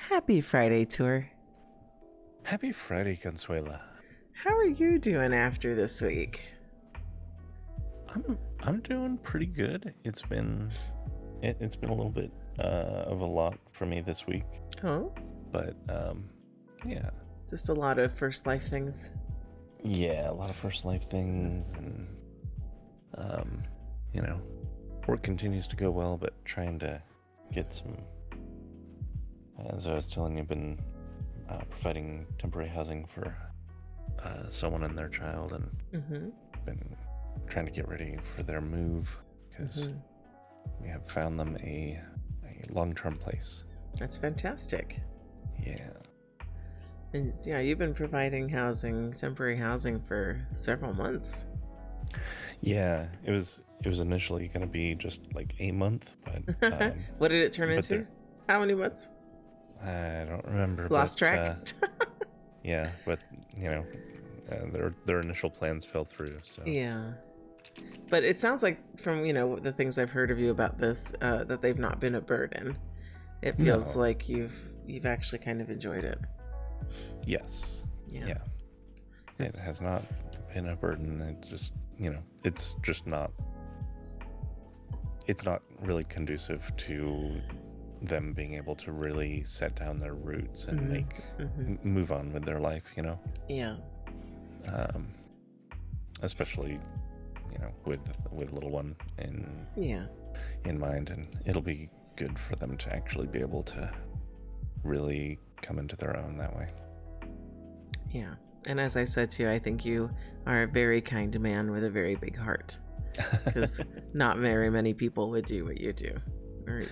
Happy Friday, Tour. Happy Friday, Consuela. How are you doing after this week? I'm doing pretty good. It's been a little bit of a lot for me this week. Oh, but yeah, just a lot of first life things. Yeah, a lot of first life things, and work continues to go well, but trying to get some. As I was telling you, been providing temporary housing for someone and their child, and been trying to get ready for their move because we have found them a long-term place. That's fantastic. Yeah. And yeah, you've been providing temporary housing for several months. Yeah, it was initially going to be just like a month, but what did it turn into? How many months? I don't remember. Lost track. Yeah, but their initial plans fell through. So yeah, but it sounds like from the things I've heard of you about this that they've not been a burden. It feels like you've actually kind of enjoyed it. Yes. Yeah. It has not been a burden. It's just it's not really conducive to them being able to really set down their roots and move on with their life, Yeah. Especially, with little one in mind, and it'll be good for them to actually be able to really come into their own that way. Yeah. And as I said to you, I think you are a very kind man with a very big heart, because not very many people would do what you do, or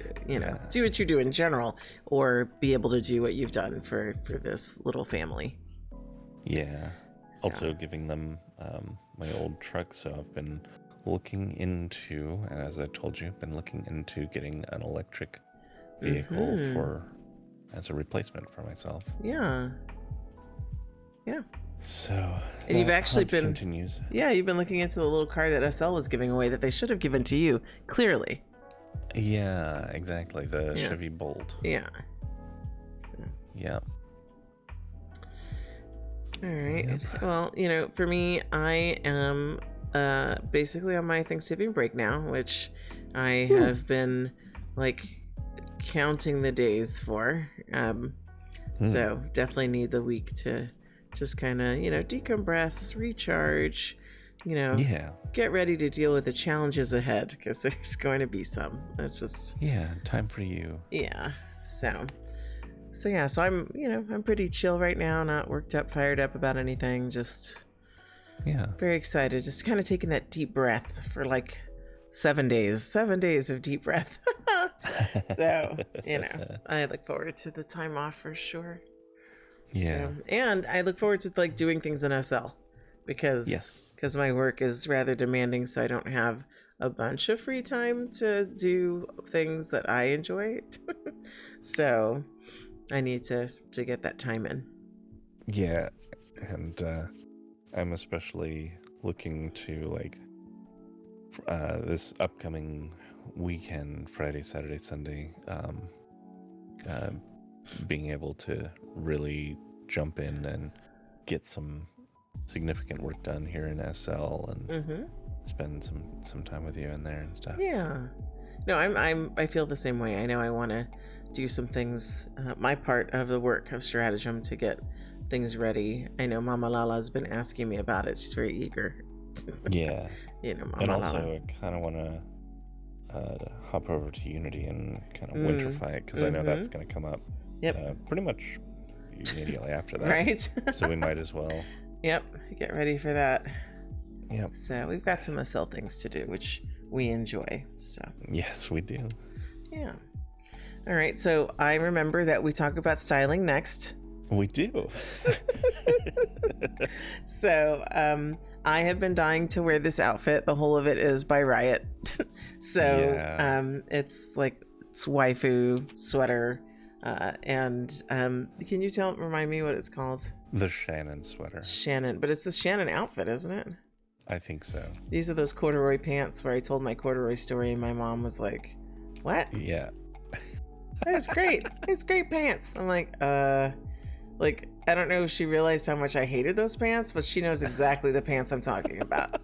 do what you do in general, or be able to do what you've done for this little family. Yeah. So. Also giving them my old truck, so I've been looking into, and as I told you, been looking into getting an electric vehicle as a replacement for myself. Yeah. So and you've actually been continues. Yeah, you've been looking into the little car that SL was giving away that they should have given to you, clearly. Yeah, exactly. The Chevy Bolt. Yeah. So. Yeah. All right. Yep. Well, for me, I am basically on my Thanksgiving break now, which I have been counting the days for. So definitely need the week to just kind of, decompress, recharge, get ready to deal with the challenges ahead, because there's going to be some. It's just time for you. Yeah. So I'm pretty chill right now, not worked up, fired up about anything, just very excited, just kind of taking that deep breath for 7 days of deep breath. So I look forward to the time off for sure. So, and I look forward to doing things in SL, because my work is rather demanding, so I don't have a bunch of free time to do things that I enjoy. So I need to get that time in. Yeah, and I'm especially looking to this upcoming weekend, Friday, Saturday, Sunday, being able to really jump in and get some significant work done here in SL and spend some time with you in there and stuff. Yeah. No, I feel the same way. I know I want to do some things, my part of the work of Stratagem, to get things ready. I know Mama Lala's been asking me about it. She's very eager. Yeah. Mama and also Lala. I kind of want to hop over to Unity and kind of winterify it, because I know that's going to come up pretty much immediately after that. Right? So we might as well. Yep. Get ready for that. Yep. So we've got some SL things to do, which we enjoy. So yes, we do. Yeah. All right. So I remember that we talk about styling next. We do. So I have been dying to wear this outfit. The whole of it is by Riot. So it's it's waifu sweater. And can you remind me what it's called? The Shannon sweater. Shannon, but it's the Shannon outfit, isn't it? I think so. These are those corduroy pants where I told my corduroy story and my mom was like, what? Yeah. It's great. It's great pants. I'm like, I don't know if she realized how much I hated those pants, but she knows exactly the pants I'm talking about.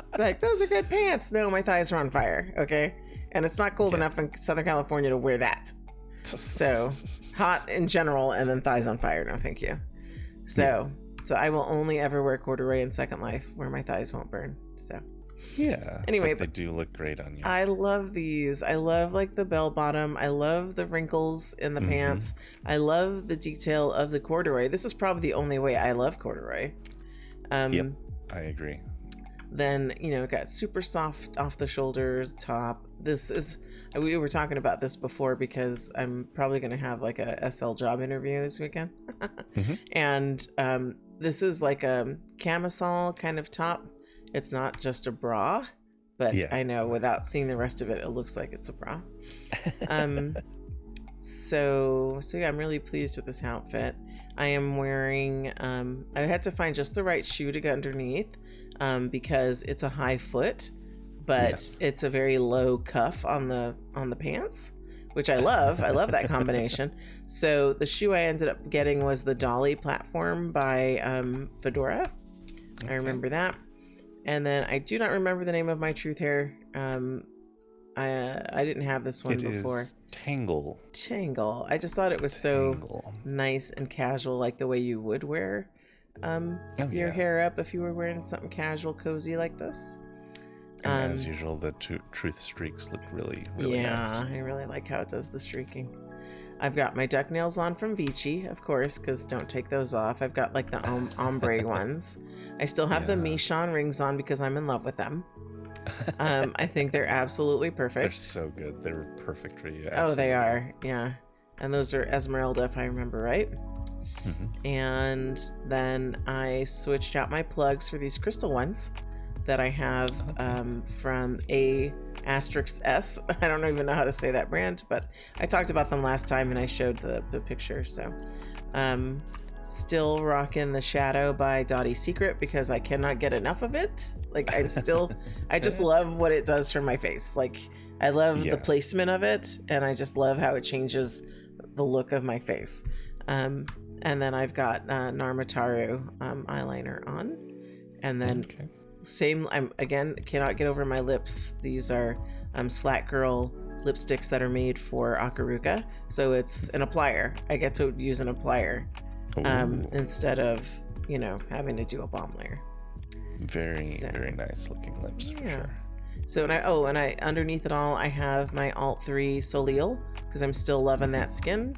It's like, those are good pants. No, my thighs are on fire, okay? And it's not cold enough in Southern California to wear that. So, hot in general, and then thighs on fire. No, thank you. So I will only ever wear corduroy in Second Life where my thighs won't burn. So. Yeah. Anyway, but they do look great on you. I love these. I love like the bell bottom. I love the wrinkles in the pants. I love the detail of the corduroy. This is probably the only way I love corduroy. Yep, I agree. Then, got super soft off the shoulder top. We were talking about this before because I'm probably going to have like a SL job interview this weekend. And this is like a camisole kind of top. It's not just a bra, but I know without seeing the rest of it, it looks like it's a bra. So yeah, I'm really pleased with this outfit. I am wearing, I had to find just the right shoe to go underneath because it's a high foot, but it's a very low cuff on the pants, which I love. I love that combination. So the shoe I ended up getting was the Dolly platform by Fedora. I remember that. And then I do not remember the name of my truth hair. I didn't have this one before. Is Tangle. Tangle. I just thought it was so nice and casual, like the way you would wear your hair up if you were wearing something casual, cozy like this. And as usual, the truth streaks look really, really nice. I really like how it does the streaking. I've got my duck nails on from Vici, of course, because don't take those off. I've got like the ombre ones. I still have the Michon rings on because I'm in love with them. I think they're absolutely perfect. They're so good. They're perfect for you. Absolutely. Oh, they are. Yeah. And those are Esmeralda, if I remember right. And then I switched out my plugs for these crystal ones that I have from A*S. I don't even know how to say that brand, but I talked about them last time and I showed the picture. So still rocking the Shadow by Dottie Secret because I cannot get enough of it. Like I just love what it does for my face. Like I love the placement of it, and I just love how it changes the look of my face. And then I've got Narmataru eyeliner on, and then same. I'm again cannot get over my lips. These are Slack Girl lipsticks that are made for Akaruka, so it's an applier. I get to use an applier instead of having to do a balm layer. Very nice looking lips for sure. So and I underneath it all I have my Alt 3 Soleil because I'm still loving that skin.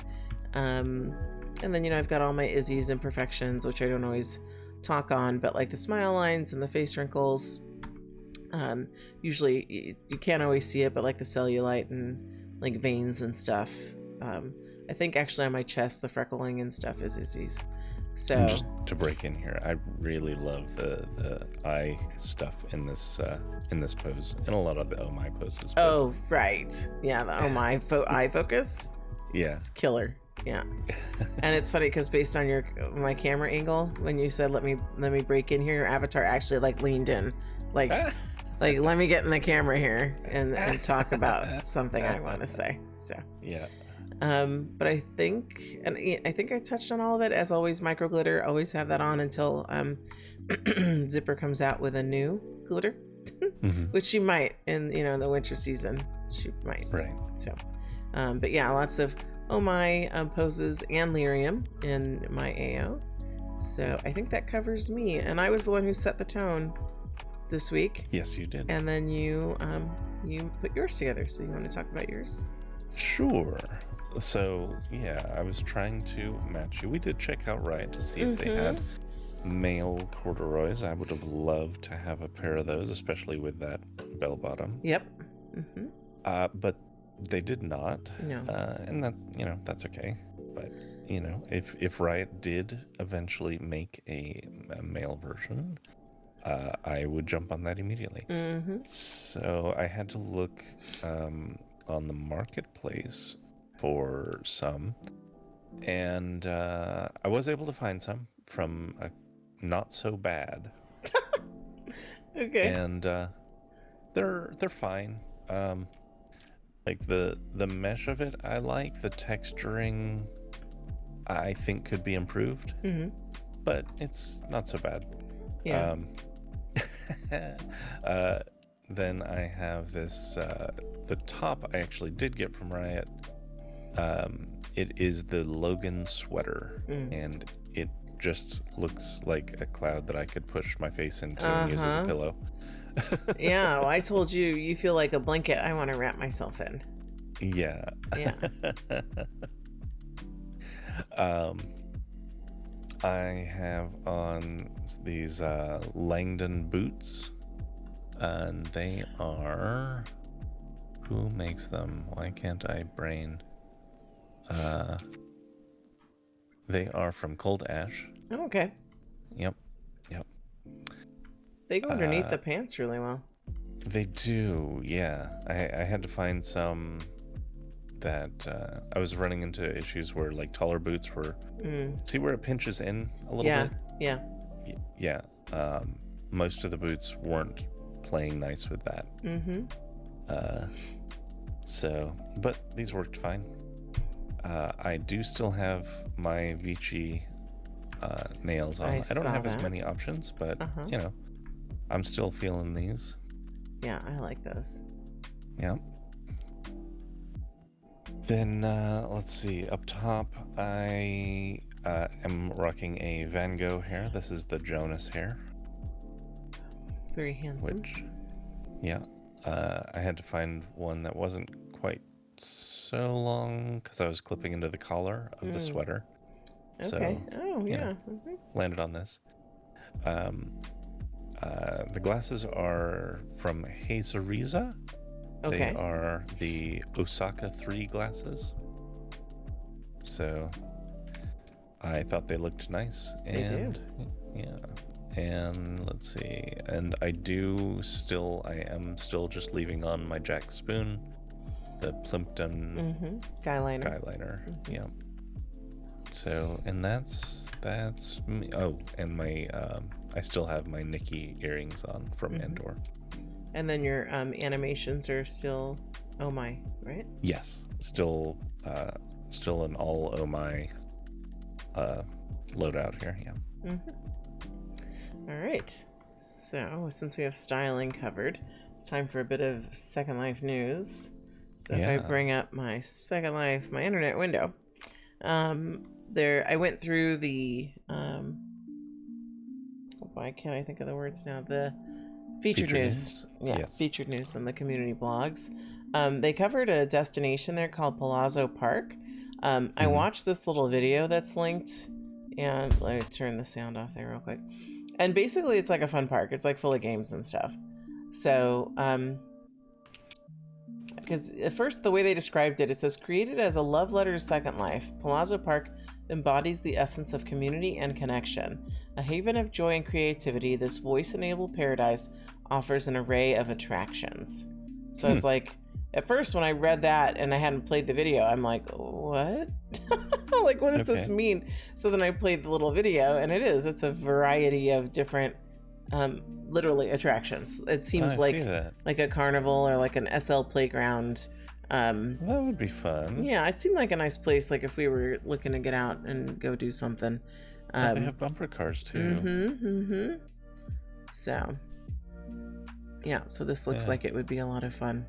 And then I've got all my Izzy's imperfections, which I don't always talk on, but like the smile lines and the face wrinkles. Usually you can't always see it, but like the cellulite and like veins and stuff. I think actually on my chest the freckling and stuff is Izzy's. So and just to break in here, I really love the eye stuff in this pose and a lot of the Oh My poses. Oh right, yeah, the Oh My eye focus. Yeah, it's killer. Yeah. And it's funny because based on my camera angle, when you said let me break in here, your avatar actually like leaned in, like let me get in the camera here and talk about something I want to say. So yeah. But I think I touched on all of it. As always, micro glitter, always have that on until Zipper comes out with a new glitter, which she might in the winter season. She might. Right. So, but yeah, lots of Oh My poses and lyrium in my AO. So I think that covers me, and I was the one who set the tone this week. Yes, you did. And then you put yours together. So you want to talk about yours? Sure. So yeah, I was trying to match you. We did check out RAWR to see if they had male corduroys. I would have loved to have a pair of those, especially with that bell bottom. Yep. But they did not. No. And that that's okay. But if RAWR did eventually make a male version, I would jump on that immediately. So I had to look on the marketplace for some, and I was able to find some from a not so bad. Okay. And they're fine. Like the mesh of it, I like. The texturing, I think could be improved, but it's not so bad. Yeah. Then I have this, the top I actually did get from Riot. It is the Logan sweater, and it just looks like a cloud that I could push my face into and use as a pillow. Yeah, well, I told you, you feel like a blanket I want to wrap myself in. Yeah. Yeah. I have on these Langdon boots, and they are... Who makes them? Why can't I brain? They are from Cold Ash. Oh, okay. Yep. They go underneath the pants really well. They do, yeah. I had to find some that I was running into issues where like taller boots were... See where it pinches in a little bit? Yeah. Most of the boots weren't playing nice with that. But these worked fine. I do still have my Vici nails on. I don't have as many options, but you know, I'm still feeling these. Yeah, I like those. Yeah. Then let's see. Up top, I am rocking a Van Gogh hair. This is the Jonas hair. Very handsome. I had to find one that wasn't quite so long because I was clipping into the collar of the sweater. Okay. So, landed on this. The glasses are from Hazariza. Okay. They are the Osaka 3 glasses. So I thought they looked nice. And they do. Yeah. And let's see. And I am still just leaving on my Jack Spoon, the Plimpton Guy liner. Yeah. So, and that's me. Oh, and my I still have my Nikki earrings on from Endor. And then your animations are still Oh My, right? Yes, still an all Oh My loadout here. Yeah. All right. So since we have styling covered, it's time for a bit of Second Life news. So if I bring up my Second Life, my internet window, I went through the why can't I think of the words now? The featured news. Yeah, yes. Featured news on the community blogs. They covered a destination there called Palazzo Park. I watched this little video that's linked, and let me turn the sound off there real quick. And basically it's like a fun park. It's like full of games and stuff. So, because at first the way they described it, it says, created as a love letter to Second Life, Palazzo Park embodies the essence of community and connection. A haven of joy and creativity, this voice-enabled paradise offers an array of attractions. So I was like, at first when I read that and I hadn't played the video, I'm like, what? Like, what does this mean? So then I played the little video, and it's a variety of different literally attractions. It seems like a carnival or like an SL playground. That would be fun. Yeah, it seemed like a nice place, like if we were looking to get out and go do something. They have bumper cars too. So yeah, so this looks like it would be a lot of fun.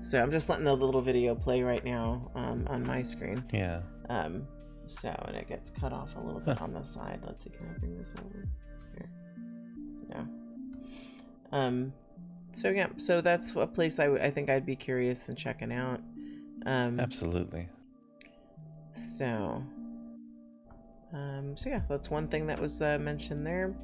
So I'm just letting the little video play right now on my screen. Yeah. So, and it gets cut off a little bit on the side. Let's see, can I bring this over here? No. So yeah, so that's a place I think I'd be curious in checking out. Absolutely. So yeah, that's one thing that was mentioned there.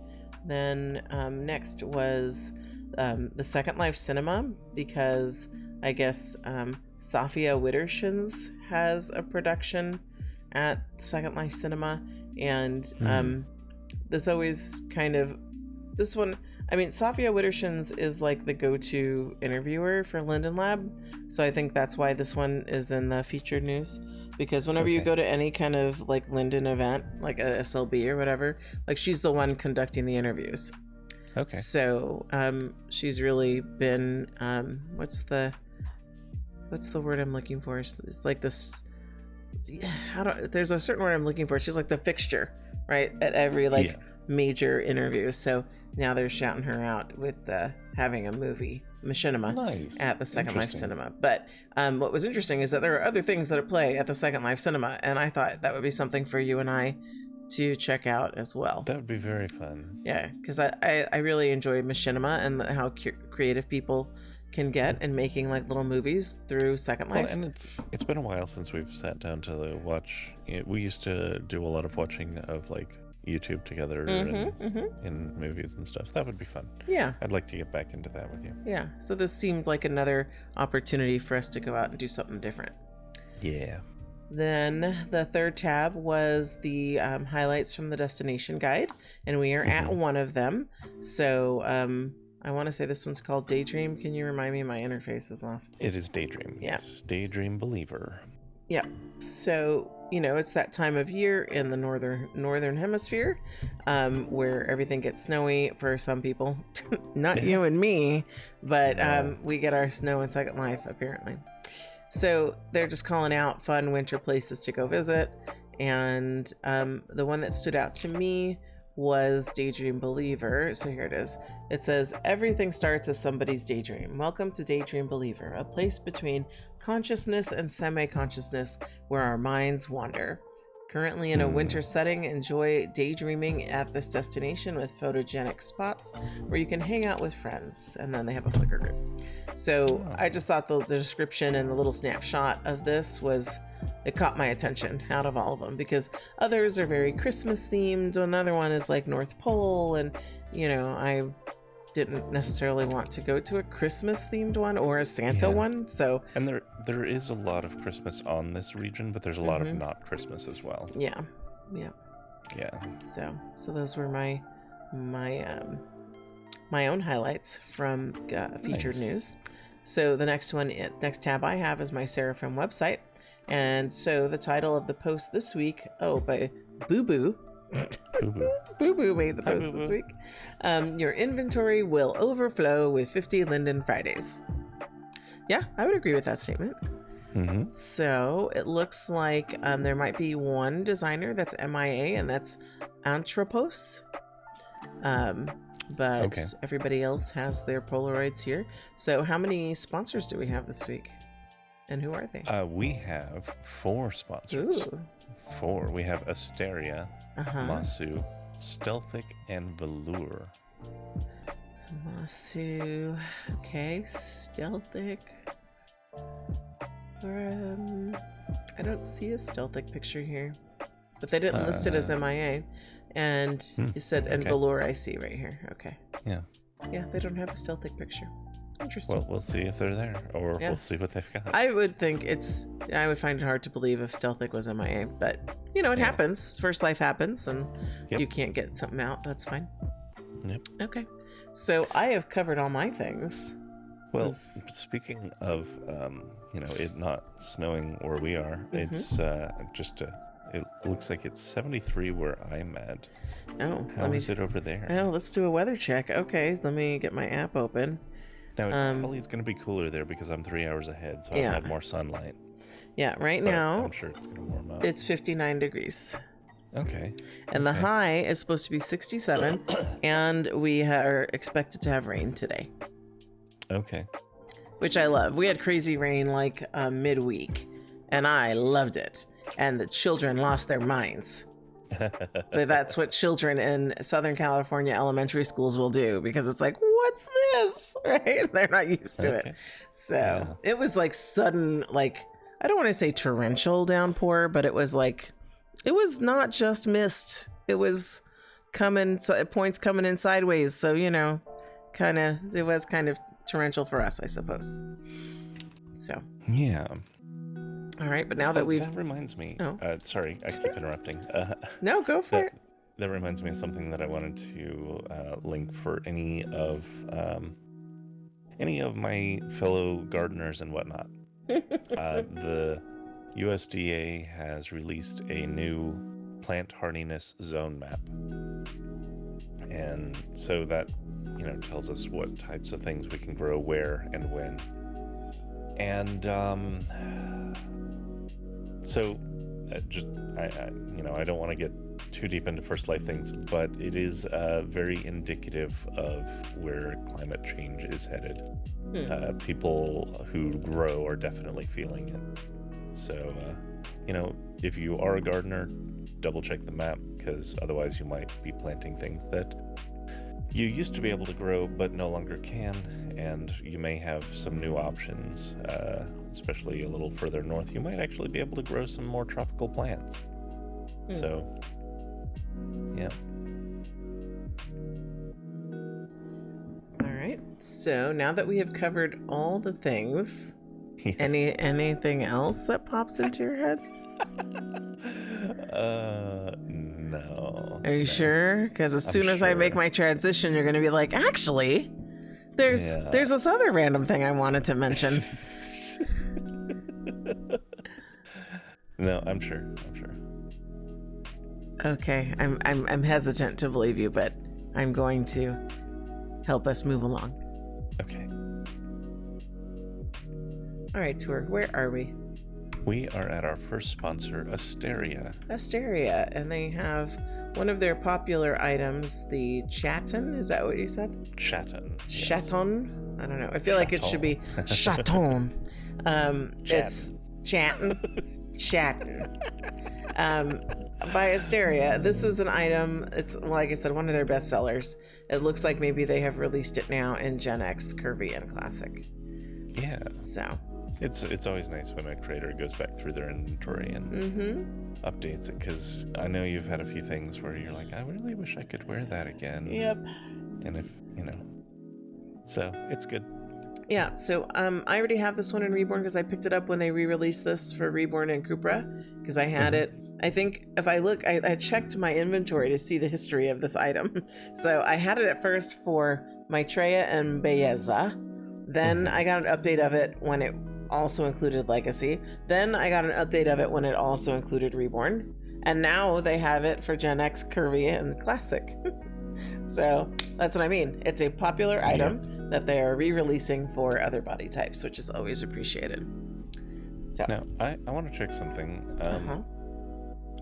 Then next was the Second Life Cinema, because I guess Safia Wittershens has a production at Second Life Cinema, and this one, I mean, Safia Wittershens is like the go-to interviewer for Linden Lab, so I think that's why this one is in the featured news, because whenever you go to any kind of like Linden event, like a SLB or whatever, like she's the one conducting the interviews. Okay. So she's really been what's what's the word I'm looking for? It's like this. There's a certain word I'm looking for. She's like the fixture, right, at every major interview. So now they're shouting her out with having a movie machinima at the Second Life Cinema. But what was interesting is that there are other things that play at the Second Life Cinema, and I thought that would be something for you and I to check out as well. That would be very fun. Yeah, because I really enjoy machinima and how creative people can get in making like little movies through Second Life. Well, and it's been a while since we've sat down to watch. We used to do a lot of watching of like YouTube together in movies and stuff. That would be fun. Yeah, I'd like to get back into that with you. Yeah, so this seemed like another opportunity for us to go out and do something different. Yeah. Then the third tab was the highlights from the destination guide, and we are at one of them. So I want to say this one's called Daydream. Can you remind me? My interface is off. It is Daydream. Yeah. Yes. Daydream Believer. Yeah. So, it's that time of year in the northern hemisphere where everything gets snowy for some people. Not you and me, but we get our snow in Second Life, apparently. So they're just calling out fun winter places to go visit. And the one that stood out to me was Daydream Believer. So here it is. It says, everything starts as somebody's daydream. Welcome to Daydream Believer, a place between consciousness and semi-consciousness where our minds wander. Currently in a winter setting, enjoy daydreaming at this destination with photogenic spots where you can hang out with friends. And then they have a Flickr group. So I just thought the description and the little snapshot of this it caught my attention out of all of them, because others are very Christmas themed. Another one is like North Pole, and I didn't necessarily want to go to a Christmas themed one or a Santa one. So there is a lot of Christmas on this region, but there's a lot of not Christmas as well. Yeah. So those were my own highlights from featured news. So the next tab I have is my Seraphim website. And so the title of the post this week, by Boo Boo. Boo Boo made the post this week. Your inventory will overflow with 50 Linden Fridays. Yeah, I would agree with that statement. So it looks like there might be one designer that's MIA, and that's Antropos. But everybody else has their Polaroids here. So how many sponsors do we have this week? And who are they? We have 4 sponsors. Ooh. 4. We have Asteria, Masu, Stealthic, and Velour. Masu. Okay, Stealthic. I don't see a Stealthic picture here. But they didn't list it as MIA. And you said, and Velour I see right here. Okay. Yeah. Yeah, they don't have a Stealthic picture. Interesting. Well, we'll see if they're there, or we'll see what they've got. I would find it hard to believe if Stealthic was MIA, but it happens. First Life happens, and you can't get something out. That's fine. Yep. Okay. So I have covered all my things. Well, speaking of, it not snowing where we are, it's it looks like it's 73 where I'm at. Oh, how is it over there? Oh, let's do a weather check. Okay, let me get my app open. Now, it probably is going to be cooler there because I'm 3 hours ahead, so I've had more sunlight. Yeah, now, I'm sure it's going to warm up. It's 59 degrees. Okay. And the high is supposed to be 67, and we are expected to have rain today. Okay. Which I love. We had crazy rain like midweek, and I loved it. And the children lost their minds. But that's what children in Southern California elementary schools will do, because it's like, what's this? Right? They're not used to it. So it was like sudden, like, I don't want to say torrential downpour, but it was not just mist. It was points coming in sideways. So, it was kind of torrential for us, I suppose. So. Yeah. All right, but now that that reminds me. Sorry, I keep interrupting. No, go for it. That reminds me of something that I wanted to link for any of my fellow gardeners and whatnot. The USDA has released a new plant hardiness zone map, and so that tells us what types of things we can grow where and when. And so I don't want to get too deep into first life things, but it is very indicative of where climate change is headed. People who grow are definitely feeling it. So, if you are a gardener, double check the map, because otherwise you might be planting things that you used to be able to grow but no longer can, and you may have some new options, especially a little further north. You might actually be able to grow some more tropical plants. So, yeah. All right. So now that we have covered all the things, Yes. anything else that pops into your head? No. Are you sure? Because as soon as I make my transition, you're going to be like, actually, there's this other random thing I wanted to mention. No, I'm sure. Okay, I'm hesitant to believe you, but I'm going to help us move along. Okay. All right, Tour, where are we? We are at our first sponsor, Asteria. Asteria, and they have one of their popular items, the chaton. Is that what you said? Chaton. Yes. Chaton? I don't know. I feel like it should be chaton. It's chatin. By Asteria. This is an item. It's, like I said, one of their best sellers. It looks like maybe they have released it now in Gen X, Curvy, and Classic. Yeah. So it's always nice when a creator goes back through their inventory and updates it, because I know you've had a few things where you're like, I really wish I could wear that again. Yep. And if so it's good. Yeah, so I already have this one in Reborn because I picked it up when they re-released this for Reborn and Cupra, because I had it. I think if I look, I checked my inventory to see the history of this item. So I had it at first for Maitreya and Belleza. Then I got an update of it when it also included Legacy. Then I got an update of it when it also included Reborn. And now they have it for Gen X, Curvy, and Classic. So that's what I mean. It's a popular item that they are re-releasing for other body types, which is always appreciated. So now I want to check something.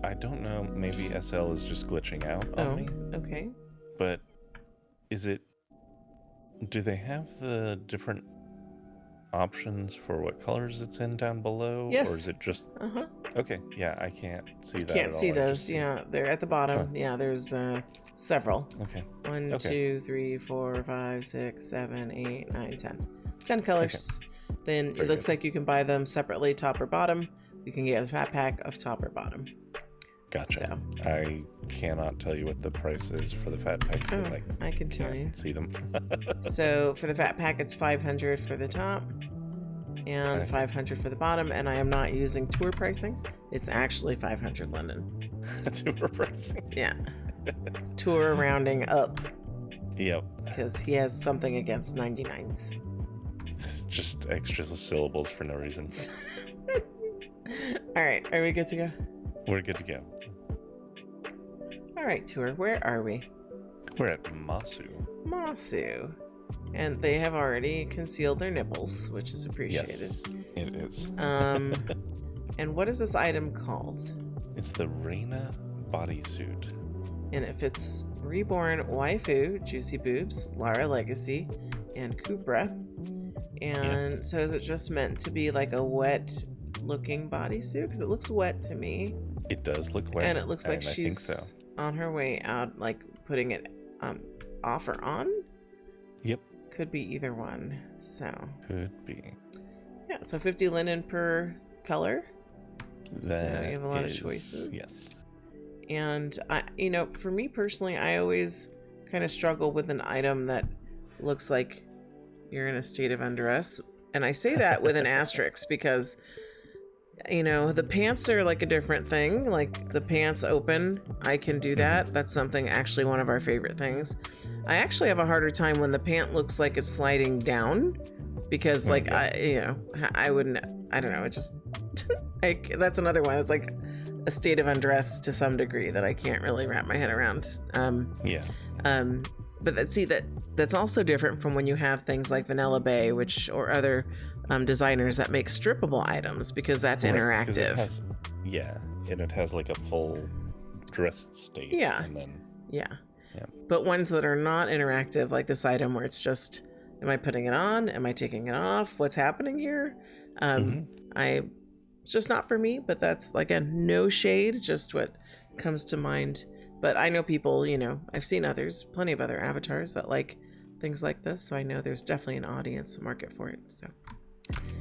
I don't know, maybe SL is just glitching out on me. Okay. But do they have the different options for what colors it's in down below? Yes. Or is it just okay, yeah, I can't see that. Can't see those. Yeah, they're at the bottom. Yeah, there's several. Okay. 1, 2, 3, 4, 5, 6, 7, 8, 9, 10. 10 colors. Okay. Then it looks like you can buy them separately, top or bottom. You can get a fat pack of top or bottom. Gotcha. So. I cannot tell you what the price is for the fat packs because I can tell you. See them. So for the fat pack, it's 500 for the top and 500 for the bottom, and I am not using tour pricing. It's actually 500 Linden. Tour pricing. Yeah. Tour rounding up. Yep. Because he has something against 99s. It's just extra syllables for no reason. All right, are we good to go? We're good to go. All right, Tour, where are we? We're at Masu. Masu. And they have already concealed their nipples, which is appreciated. Yes, it is. And what is this item called? It's the Reina bodysuit. And it fits Reborn, Waifu, Juicy Boobs, Lara Legacy, and Cupra. And so is it just meant to be like a wet looking bodysuit? Because it looks wet to me. It does look wet. And it looks like she's on her way out, like putting it off or on? Yep. Could be either one. So. Could be. Yeah, so 50 linen per color. So you have a lot of choices. Yes. And for me personally, I always kind of struggle with an item that looks like you're in a state of undress. And I say that with an asterisk because, the pants are like a different thing. Like the pants open, I can do that. That's something, actually one of our favorite things. I actually have a harder time when the pant looks like it's sliding down because I don't know. It just, that's another one. It's like a state of undress to some degree that I can't really wrap my head around. but that's also different from when you have things like Vanilla Bay, or other designers that make strippable items, because that's interactive. And it has like a full dressed state. Yeah. And then yeah. But ones that are not interactive, like this item where it's just, am I putting it on? Am I taking it off? What's happening here? It's just not for me, but that's, again, no shade, just what comes to mind. But I know people, I've seen plenty of other avatars that like things like this, so I know there's definitely an audience market for it. So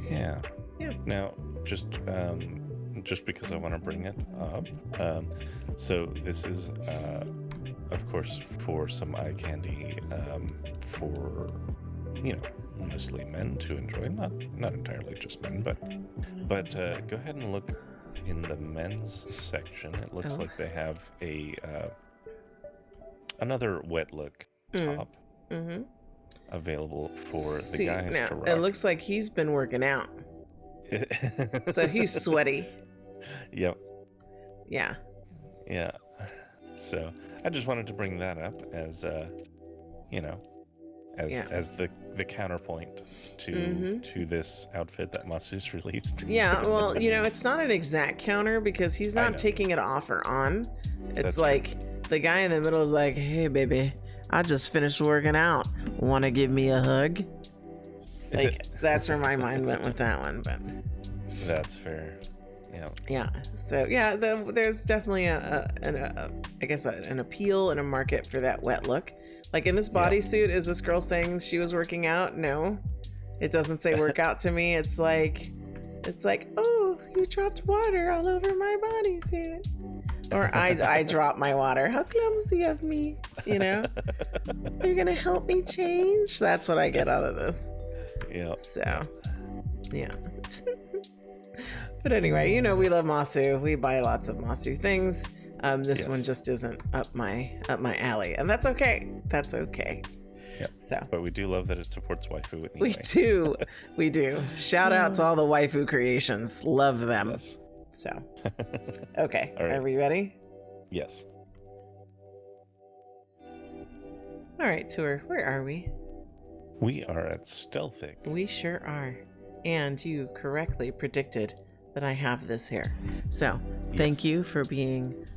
yeah. Now, just because I want to bring it up, so this is of course for some eye candy, for mostly men to enjoy, not entirely just men, but go ahead and look in the men's section. It looks like they have another wet look top available for the guys to rock. It looks like he's been working out. So he's sweaty. Yep. Yeah. Yeah. So I just wanted to bring that up as as the counterpoint to this outfit that Matsu's released. Yeah, well, it's not an exact counter because he's not taking it off or on. It's the guy in the middle is like, "Hey, baby, I just finished working out. Want to give me a hug?" That's where my mind went with that one, but that's fair. Yeah. Yeah. So there's definitely an appeal and a market for that wet look. Like in this bodysuit, is this girl saying she was working out? No, it doesn't say workout to me. It's like, oh, you dropped water all over my bodysuit, or I dropped my water. How clumsy of me, You're gonna help me change. That's what I get out of this. Yeah. So, yeah. But anyway, we love Masu. We buy lots of Masu things. This one just isn't up my alley, and that's okay. That's okay. Yeah. So, but we do love that it supports waifu anyway. We do. Shout out to all the waifu creations. Love them. Yes. So, okay. All right. Are we ready? Yes. All right, Tour. Where are we? We are at Stealthic. We sure are. And you correctly predicted that I have this here. So, thank you for being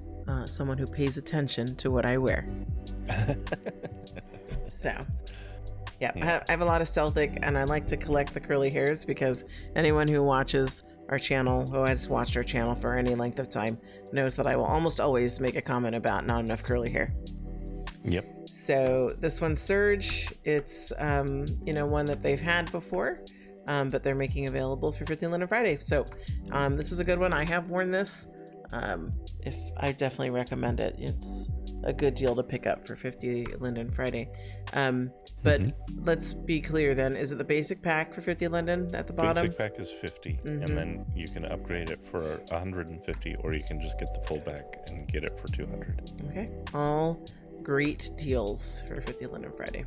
someone who pays attention to what I wear. So, I have a lot of Stealthic, and I like to collect the curly hairs because anyone who watches our channel, who has watched our channel for any length of time, knows that I will almost always make a comment about not enough curly hair. Yep. So this one's Surge. It's one that they've had before, but they're making available for 50 Linden Friday. So this is a good one. I have worn this. If I definitely recommend it. It's a good deal to pick up for 50 Linden Friday. But let's be clear then. Is it the basic pack for 50 Linden at the bottom? Basic pack is 50, and then you can upgrade it for 150, or you can just get the full pack and get it for 200. Okay. All great deals for 50 Linden Friday.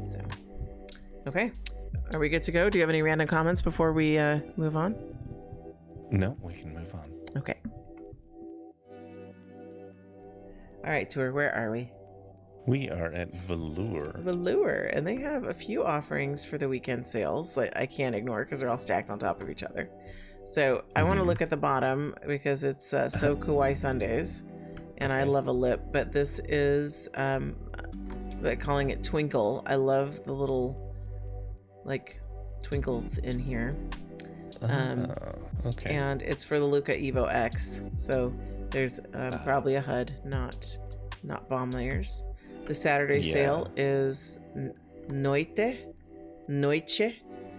So, okay. Are we good to go? Do you have any random comments before we move on? No, we can move on. Okay. All right, Tour, where are we? We are at Velour. Velour, and they have a few offerings for the weekend sales that I can't ignore because they're all stacked on top of each other. So I want to look at the bottom because it's So Kawaii Sundays, and I love a lip, but this is they're calling it Twinkle. I love the little twinkles in here. Okay. And it's for the Luca Evo X, so there's probably a HUD, not bomb layers. The Saturday sale is Noite,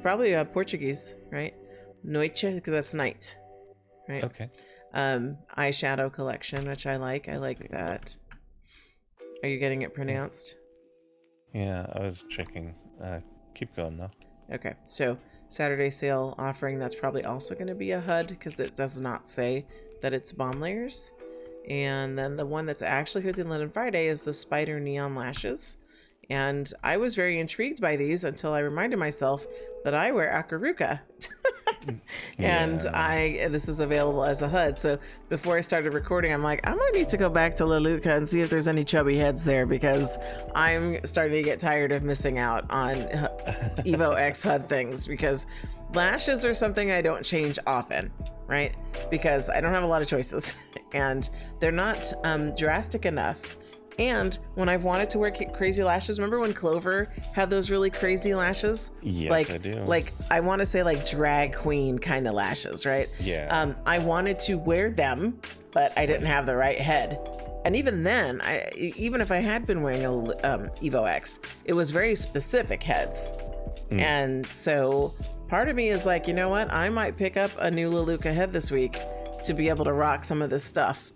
probably Portuguese, right? Noite, because that's night, right? Okay. Eyeshadow collection, which I like that. Are you getting it pronounced? Yeah, I was checking. Keep going though. Okay, so Saturday sale offering, that's probably also going to be a HUD because it does not say that it's bomb layers. And then the one that's actually 50 Linden Friday is the Spider Neon Lashes. And I was very intrigued by these until I reminded myself that I wear Akaruka. And this is available as a HUD. So before I started recording, I'm like, I might need to go back to Leluca and see if there's any chubby heads there, because I'm starting to get tired of missing out on Evo X HUD things, because lashes are something I don't change often, right? Because I don't have a lot of choices and they're not drastic enough. And when I've wanted to wear crazy lashes, remember when Clover had those really crazy lashes? Yes, I do. Like, I want to say like drag queen kind of lashes, right? Yeah. I wanted to wear them, but I didn't have the right head. And even then, even if I had been wearing a Evo X, it was very specific heads. And so part of me is like, you know what? I might pick up a new Leluca head this week to be able to rock some of this stuff.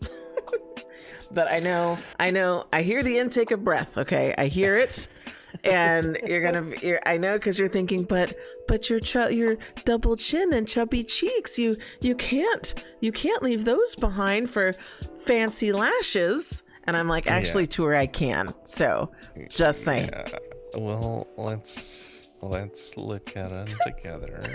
But I hear the intake of breath. Okay, I hear it, and I know, because you're thinking, but your double chin and chubby cheeks, you can't leave those behind for fancy lashes. And I'm like, actually, Tour, I can. So, just saying. Well, let's look at them together and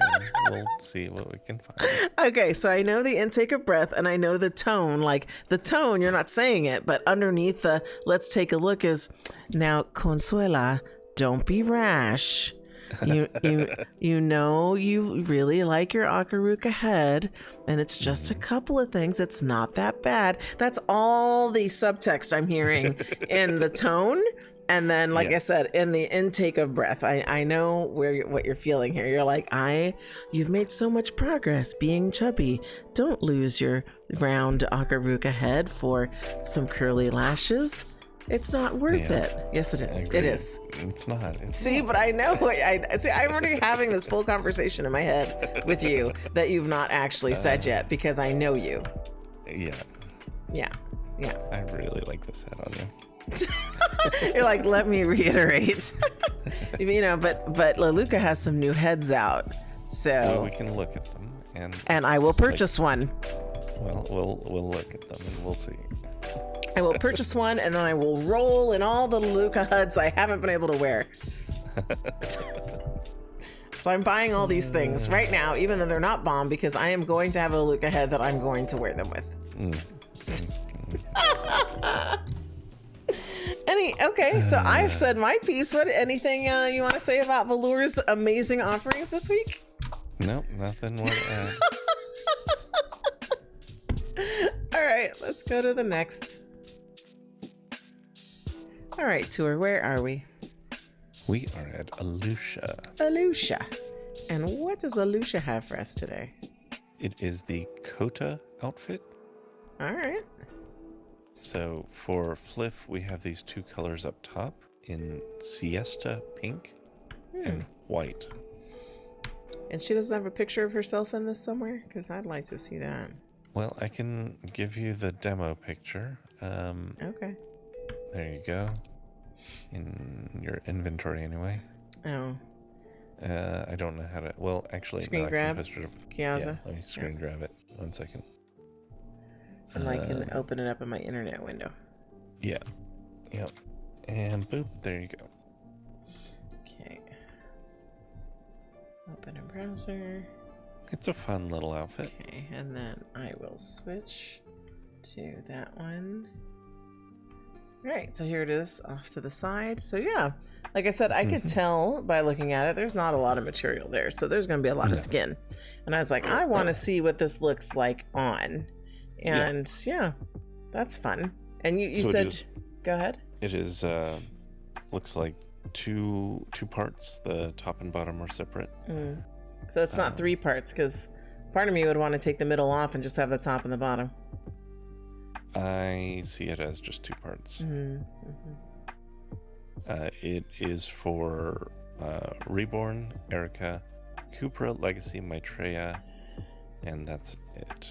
we'll see what we can find. Okay, so I know the intake of breath and I know the tone. Like the tone, you're not saying it, but underneath the let's take a look is, now, Consuela, don't be rash. You know you really like your Akaruka head, and it's just a couple of things. It's not that bad. That's all the subtext I'm hearing in the tone. And then, like I said, in the intake of breath, I know what you're feeling here. You're like, you've made so much progress being chubby. Don't lose your round Akaruka head for some curly lashes. It's not worth it. Yes, it is. It is. It's not. But I know. I'm already having this full conversation in my head with you that you've not actually said yet, because I know you. Yeah. Yeah. I really like this head on you. You're like, let me reiterate. But Leluca has some new heads out, so we can look at them and I will purchase one. Well, we'll look at them and we'll see. I will purchase one, and then I will roll in all the Leluca HUDs I haven't been able to wear. So I'm buying all these things right now, even though they're not bomb, because I am going to have a Leluca head that I'm going to wear them with. Okay, so I've said my piece. Anything you want to say about Velour's amazing offerings this week? Nope, nothing more to add. All right, let's go to the next. All right, Tour, where are we? We are at Aleutia. Aleutia. And what does Aleutia have for us today? It is the Kota outfit. All right. So for Fliff, we have these two colors up top in siesta pink and white. And she doesn't have a picture of herself in this somewhere? Because I'd like to see that. Well, I can give you the demo picture. Okay. There you go. In your inventory, anyway. Oh. I don't know how to... Well, actually... Screen grab? Kiaza? Yeah, let me screen grab it. 1 second. And I can open it up in my internet window. Yeah. Yep. And boop, there you go. Okay. Open a browser. It's a fun little outfit. Okay, and then I will switch to that one. Right, so here it is off to the side. So yeah, like I said, I could tell by looking at it, there's not a lot of material there. So there's going to be a lot of skin. And I was like, I want to see what this looks like on. And yeah, that's fun. And you so said, go ahead. It is, looks like two parts. The top and bottom are separate. So it's not 3 parts, because part of me would want to take the middle off and just have the top and the bottom. I see it as just 2 parts. It is for Reborn, Erica, Cupra, Legacy, Maitreya, and that's it.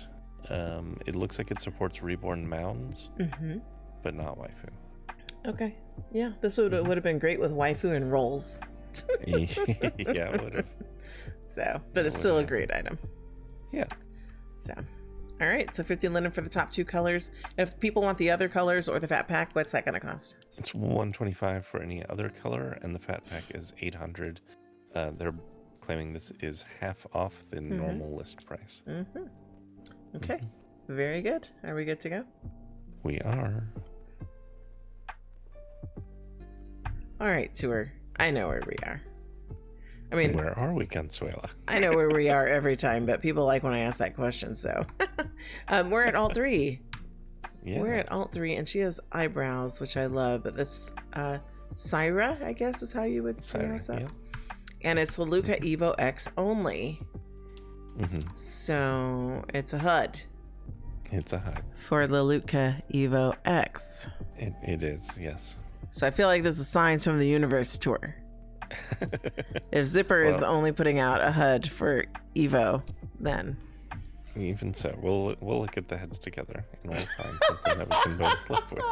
It looks like it supports Reborn mounds, but not waifu. Okay. Yeah, this would have been great with waifu and rolls. Yeah, it would have. So, but it's still a great item. Yeah. So, all right. So 50 Linden for the top 2 colors. If people want the other colors or the fat pack, what's that going to cost? It's $125 for any other color, and the fat pack is $800. They're claiming this is half off the normal list price. Okay, very good. Are we good to go? We are. All right, tour. I know where we are. I mean, where are we, Consuela? I know where we are every time, but people like when I ask that question, so. We're at alt 3. Yeah. We're at alt 3, and she has eyebrows, which I love, but that's Syra, I guess is how you would pronounce that. Yeah. And it's Leluca Evo X only. So it's a HUD. It's a HUD. For Leluca Evo X. It is, yes. So I feel like this is Signs from the Universe tour. If Zipper is only putting out a HUD for Evo, then even so, we'll look at the heads together and we'll find something that we can both live with.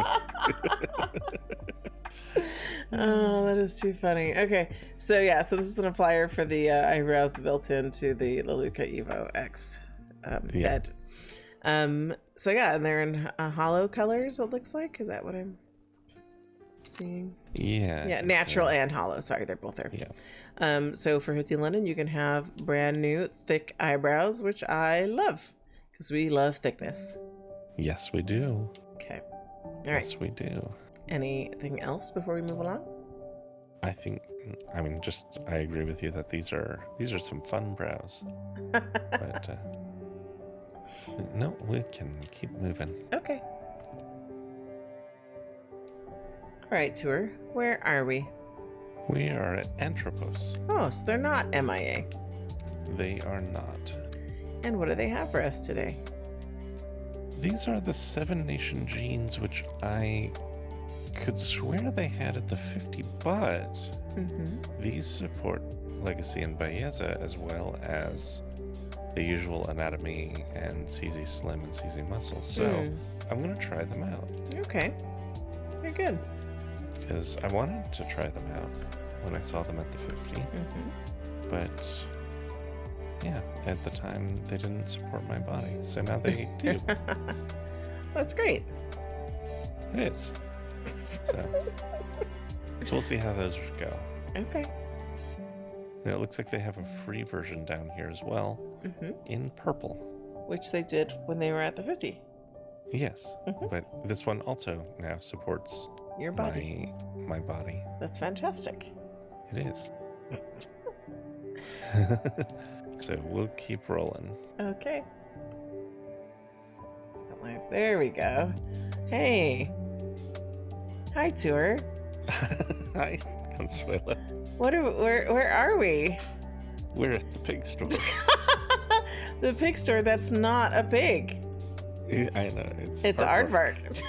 Oh, that is too funny. Okay, so yeah, so this is an applier for the eyebrows built into the Leluca Evo X head. So yeah, and they're in hollow colors. It looks like. Is that what I'm seeing? Yeah, natural and hollow. Sorry, they're both there. Yeah. So for Hoothy Linden, you can have brand new thick eyebrows, which I love because we love thickness. Yes, we do. Okay. All right. Yes, we do. Anything else before we move along? I agree with you that these are some fun brows. But no, we can keep moving. Okay. All right, tour. Where are we? We are at Antropos. Oh, so they're not MIA. They are not. And what do they have for us today? These are the 7 Nation jeans, which I could swear they had at the 50, but these support Legacy and Belleza as well as the usual Anatomy and CZ Slim and CZ Muscle. So I'm going to try them out. Okay. Very good. Because I wanted to try them out when I saw them at the 50. But yeah, at the time they didn't support my body. So now they do. That's great. It is. So we'll see how those go. Okay. And it looks like they have a free version down here as well in purple. Which they did when they were at the 50. Yes. But this one also now supports your body. My body. That's fantastic. It is. So we'll keep rolling. Okay. There we go. Hey. Hi, tour. Hi, Consuela. Where are we? We're at the pig store. The pig store that's not a pig. I know. It's Aardvark.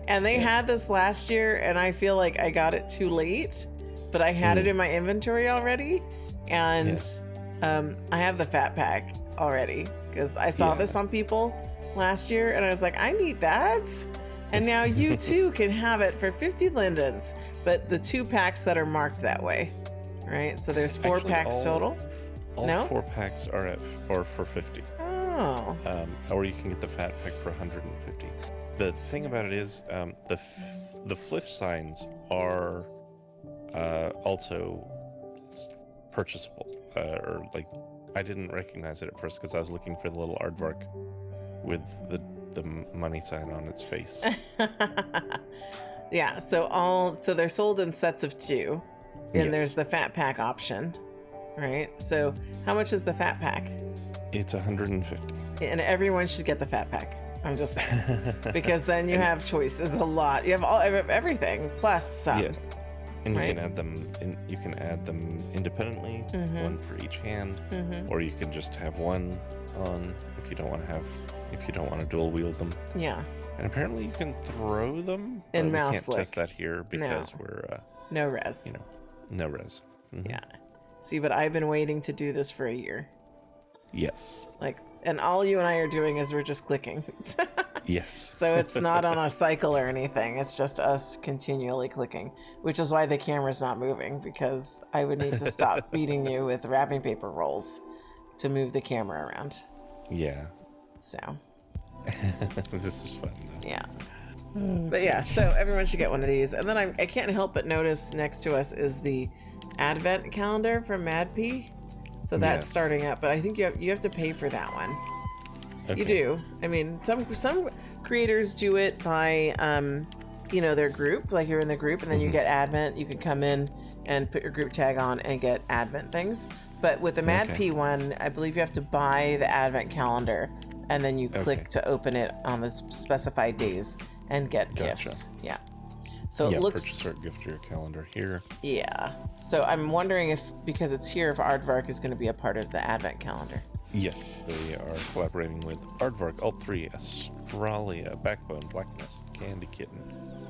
And they had this last year, and I feel like I got it too late, but I had it in my inventory already. And I have the fat pack already because I saw this on people last year, and I was like, I need that. And now you too can have it for 50 lindens, but the 2 packs that are marked that way, right? So there's 4 packs total. All 4 packs are for 50. Oh. Or you can get the fat pack for 150. The thing about it is, the FLF signs are also purchasable. Or like, I didn't recognize it at first because I was looking for the little aardvark with the money sign on its face. Yeah, so they're sold in sets of 2, and there's the fat pack option, right? So how much is the fat pack? It's 150. And everyone should get the fat pack. I'm just saying, because then you have choices a lot. You have everything plus some. Yeah. And you can add them. You can add them independently, one for each hand, or you can just have one on if you don't want to dual wield them. Yeah. And apparently you can throw them. In mouse we can't test that here because we're no res. No res. Yeah. See, but I've been waiting to do this for a year. Yes. And all you and I are doing is we're just clicking. Yes. So it's not on a cycle or anything. It's just us continually clicking, which is why the camera's not moving, because I would need to stop beating you with wrapping paper rolls to move the camera around. Yeah. So. This is fun, though. Yeah. But yeah, so everyone should get one of these. And then I can't help but notice next to us is the advent calendar from MadP. So that's starting up, but I think you have to pay for that one. Okay. You do. I mean, some creators do it by their group, like you're in the group and then you get advent. You can come in and put your group tag on and get advent things. But with the Mad P one, I believe you have to buy the advent calendar and then you click to open it on the specified days and get gifts. Yeah. So it looks... purchase or gift your calendar here. Yeah. So I'm wondering if, because it's here, if Aardvark is going to be a part of the advent calendar. Yes, they are collaborating with Aardvark, Alt3, Australia, Backbone, Blacknest, Candy Kitten,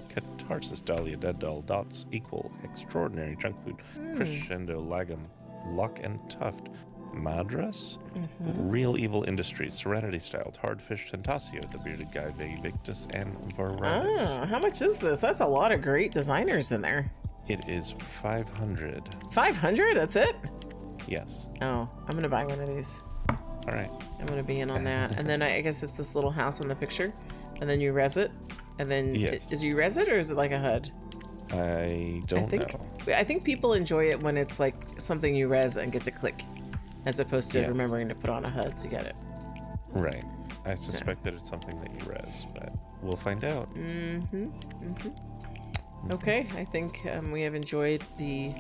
Catharsis, Dahlia, Dead Doll, Dots, Equal, Hextraordinary, Junk Food, Crescendo, Lagom, Lock and Tuft, Madras, Real Evil Industries, Serenity Styled, Hardfish, Tentasio, The Bearded Guy, Victus, and Varus. Oh, how much is this? That's a lot of great designers in there. It is 500. 500? That's it? Yes. Oh, I'm going to buy one of these. All right. I'm going to be in on that. And then I guess it's this little house in the picture. And then you res it. And then is you res it or is it like a HUD? I don't know. I think people enjoy it when it's like something you res and get to click, as opposed to remembering to put on a HUD to get it. Right. I suspect that it's something that you res, but we'll find out. Okay, I think we have enjoyed the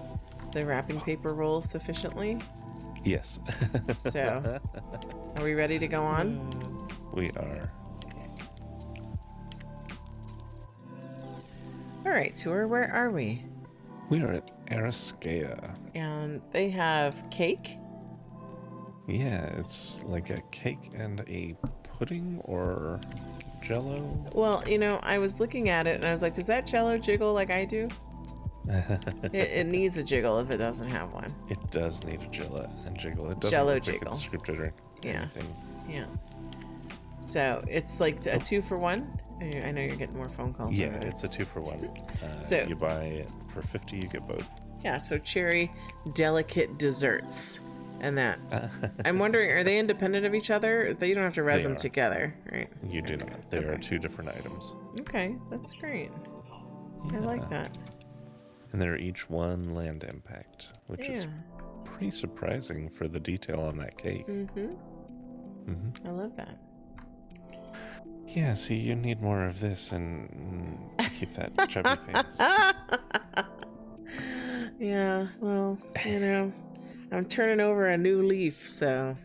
wrapping paper rolls sufficiently. Yes. So, are we ready to go on? We are. All right, Tour, where are we? We are at Ariskea. And they have cake. Yeah, it's like a cake and a pudding or jello. Well, I was looking at it and I was like, does that jello jiggle like I do? It needs a jiggle if it doesn't have one. It does need a jiggle. It doesn't jello look jiggle. Like it's scripted or anything. Yeah. So it's like a 2-for-1. I know you're getting more phone calls. Yeah, it's a 2-for-1. So you buy it for 50, you get both. Yeah, so cherry delicate desserts and that. I'm wondering, are they independent of each other? You don't have to res them together, right? You do not. They are 2 different items. Okay, that's great. I like that. And they're each 1 land impact, which is pretty surprising for the detail on that cake. I love that. Yeah, see, you need more of this and keep that chubby face. Yeah, well, I'm turning over a new leaf, so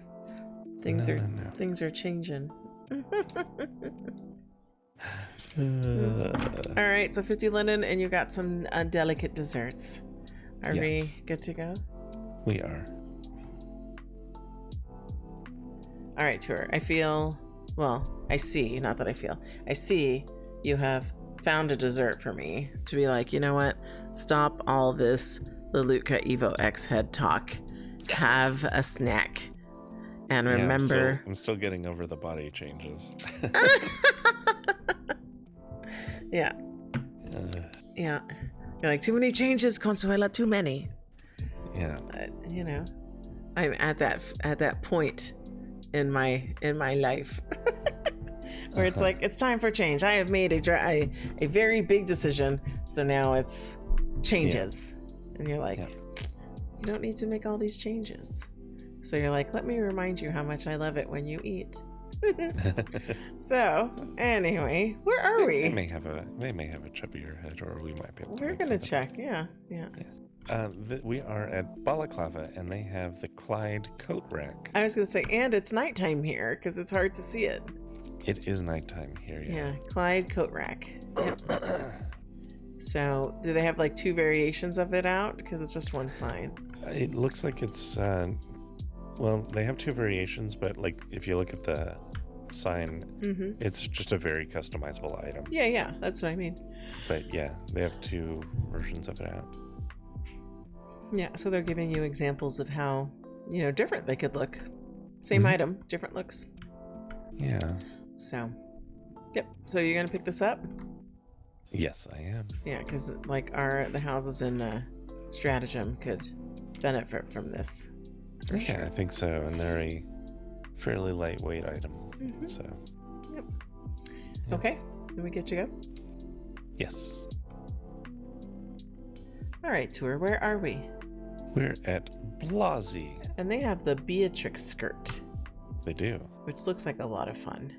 things are changing. All right, so 50 linen, and you got some delicate desserts. Are we good to go? We are. All right, Tour. I see you have found a dessert for me to be like, you know what? Stop all this Lelutka Evo X head talk. Have a snack. And remember... I'm still getting over the body changes. Yeah. Yeah. You're like, too many changes, Consuela, too many. Yeah. I'm at that point in my life where it's like, it's time for change. I have made a very big decision, so now it's changes. And you're like, you don't need to make all these changes. So you're like, let me remind you how much I love it when you eat. So anyway, where are we? They may have a chubbier head, or we might be able to. We're gonna check. Yeah. We are at Balaclava, and they have the Clyde coat rack. I was gonna say, and it's nighttime here because it's hard to see it. It is nighttime here. Yeah, Clyde coat rack. Yep. So, do they have like 2 variations of it out? Because it's just 1 sign. It looks like it's. Well, they have 2 variations, but like if you look at the sign, it's just a very customizable item. Yeah, that's what I mean. But yeah, they have 2 versions of it out. Yeah, so they're giving you examples of how, different they could look. Same item, different looks. Yeah. So, yep. So you're gonna pick this up? Yes, I am. Yeah, because like the houses in Stratagem could benefit from this. I think so, and they're a fairly lightweight item. So. Yep. Okay, then we get to go. Yes. All right, Tour. Where are we? We're at Blossie. And they have the Beatrix skirt. They do. Which looks like a lot of fun.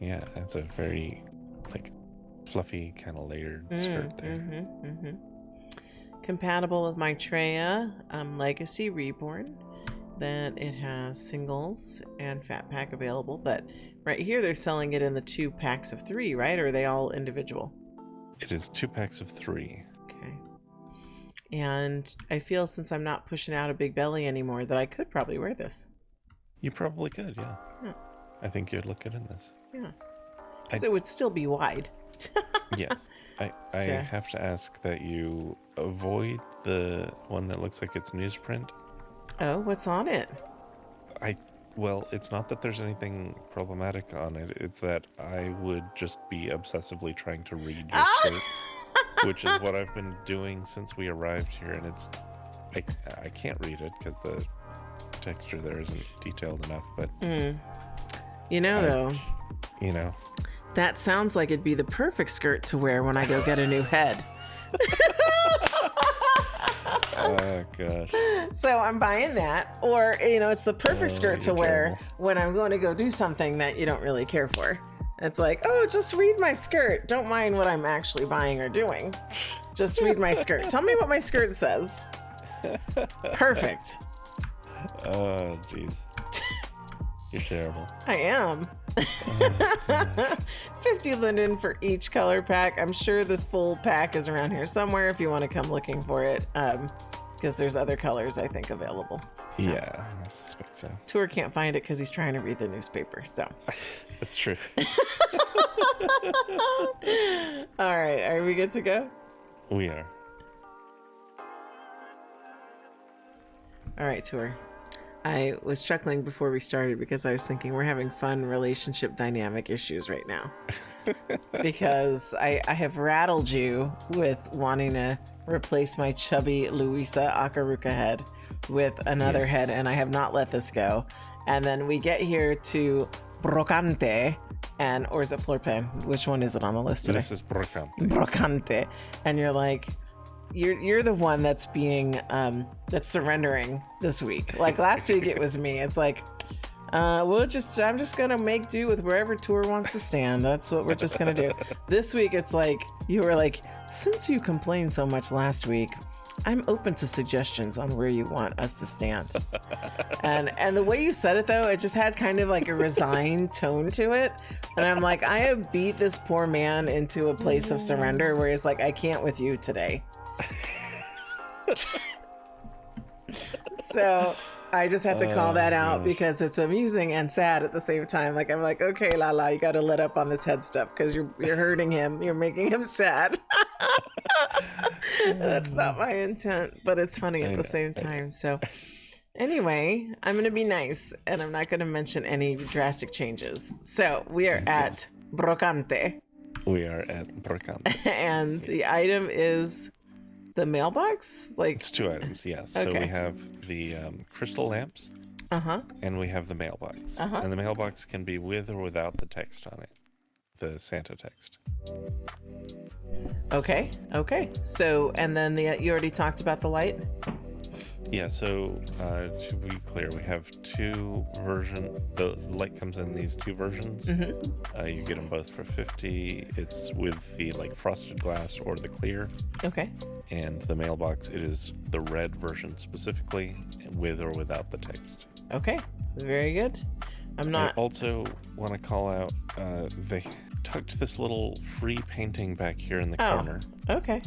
Yeah, it's a very, like, fluffy, kind of layered skirt there. Compatible with Maitreya, Legacy Reborn. Then it has singles and fat pack available. But right here, they're selling it in the 2 packs of 3, right? Or are they all individual? It is 2 packs of 3. Okay. And I feel since I'm not pushing out a big belly anymore that I could probably wear this. You probably could, yeah. I think you'd look good in this. Yeah. Because it would still be wide. Yes. I have to ask that you avoid the one that looks like it's newsprint. Oh, what's on it? Well, it's not that there's anything problematic on it. It's that I would just be obsessively trying to read your skirt, which is what I've been doing since we arrived here. And I can't read it because the texture there isn't detailed enough. But that sounds like it'd be the perfect skirt to wear when I go get a new head. Oh gosh. So I'm buying that, or it's the perfect skirt to wear when I'm going to go do something that you don't really care for. It's like, oh, just read my skirt. Don't mind what I'm actually buying or doing. Just read my skirt. Tell me what my skirt says. Perfect. Oh, jeez. You're terrible. I am. 50 Linden for each color pack. I'm sure the full pack is around here somewhere if you want to come looking for it. Because there's other colors, I think, available. So. Yeah, I suspect so. Tour can't find it because he's trying to read the newspaper, so. That's true. All right, are we good to go? We are. All right, Tour. I was chuckling before we started because I was thinking we're having fun relationship dynamic issues right now. Because I have rattled you with wanting to replace my chubby Luisa Akaruka head with another head, and I have not let this go. And then we get here to Brocante, or is it Florpen? Which one is it on the list today? This is Brocante. Brocante. And you're like, you're the one that's being that's surrendering this week. Like last week it was me. It's like I'm just gonna make do with wherever Tour wants to stand. That's what we're just gonna do. This week it's like you were like, since you complained so much last week, I'm open to suggestions on where you want us to stand. And the way you said it though, it just had kind of like a resigned tone to it. And I'm like, I have beat this poor man into a place of surrender where he's like, I can't with you today. So I just had to call that out because it's amusing and sad at the same time. Like I'm like, okay, Lala, you got to let up on this head stuff because you're hurting him. You're making him sad. That's not my intent, but it's funny at the same time. So anyway, I'm going to be nice and I'm not going to mention any drastic changes. So we are at Brocante. We are at Brocante. And the item is the mailbox? Like it's 2 items, yes. Okay. So we have the crystal lamps. And we have the mailbox. And the mailbox can be with or without the text on it. The Santa text. Okay. So, and then you already talked about the light? Yeah, so to be clear, we have 2 versions. The light comes in these 2 versions. You get them both for $50. It's with the like frosted glass or the clear. Okay. And the mailbox, it is the red version specifically, with or without the text. Okay, very good. I also want to call out, they tucked this little free painting back here in the corner. Okay.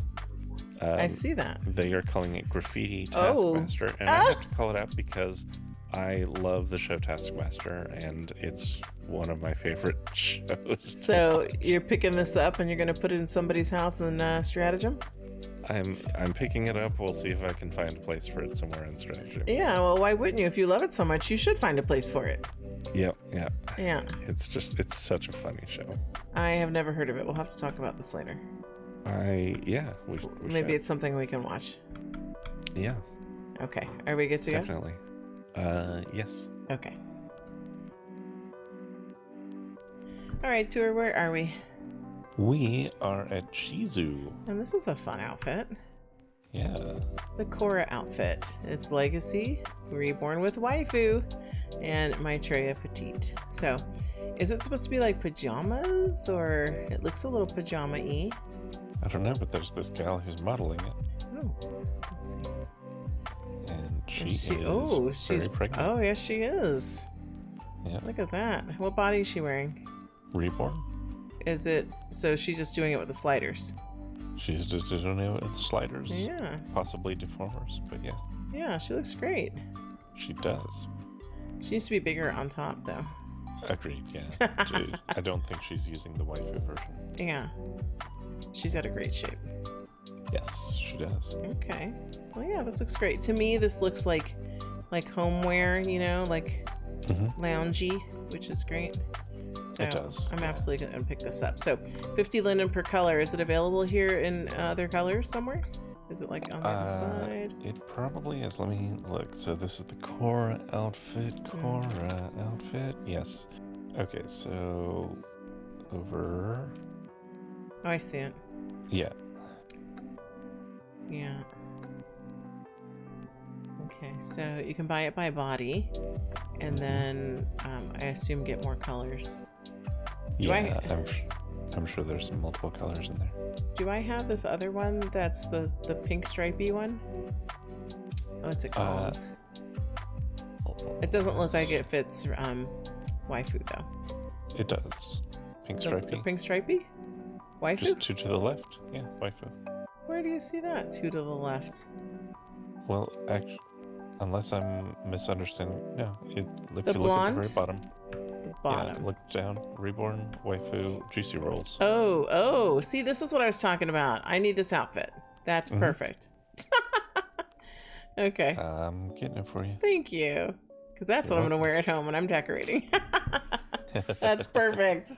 I see that. They are calling it Graffiti Taskmaster, and I have to call it out because I love the show Taskmaster, and it's one of my favorite shows. So you're picking this up, and you're going to put it in somebody's house in Stratagem? I'm picking it up. We'll see if I can find a place for it somewhere in Stratagem. Yeah, well, why wouldn't you? If you love it so much, you should find a place for it. Yep. Yeah. It's such a funny show. I have never heard of it. We'll have to talk about this later. We Maybe it's something we can watch. Yeah. Okay. Are we good to go? Definitely. Yes. Okay. All right, Tour, where are we? We are at Cheezu. And this is a fun outfit. Yeah. the Korra outfit. It's Legacy, Reborn with Waifu, and Maitreya Petite. So, is it supposed to be like pajamas, or it looks a little pajama-y? I don't know, but there's this gal who's modeling it. Oh, let's see. And she's very pregnant. Oh, yes, she is. Yeah. Look at that. What body is she wearing? Reborn. Is it, so she's just doing it with the sliders? She's just doing it with sliders. Yeah. Possibly deformers, but yeah. Yeah, she looks great. She does. She needs to be bigger on top, though. Agreed, yeah. I don't think she's using the waifu version. Yeah. She's got a great shape. Yes, she does. Okay. Well, yeah, this looks great. To me, this looks like homeware, you know, like loungy, which is great. So it does. I'm absolutely going to pick this up. So 50 linden per color. Is it available here in other colors somewhere? Is it like on the other side? It probably is. Let me look. So this is the Korra outfit. Yes. Okay, so over. Oh, I see it. Yeah. Yeah. Okay, so you can buy it by body, and then I assume get more colors. I'm sure there's multiple colors in there. Do I have this other one that's the pink stripey one? What's it called? It doesn't look like it fits waifu though. It does. Pink stripey. The pink stripey? Waifu? Just 2 to the left. Yeah, waifu. Where do you see that? 2 to the left. Well, actually, unless I'm misunderstanding, no. If the you blonde? look at the very bottom. The bottom. Yeah, look down. Reborn, waifu, juicy rolls. Oh. See, this is what I was talking about. I need this outfit. That's perfect. Okay. I'm getting it for you. Thank you. Because that's what I'm going to wear at home when I'm decorating. That's perfect.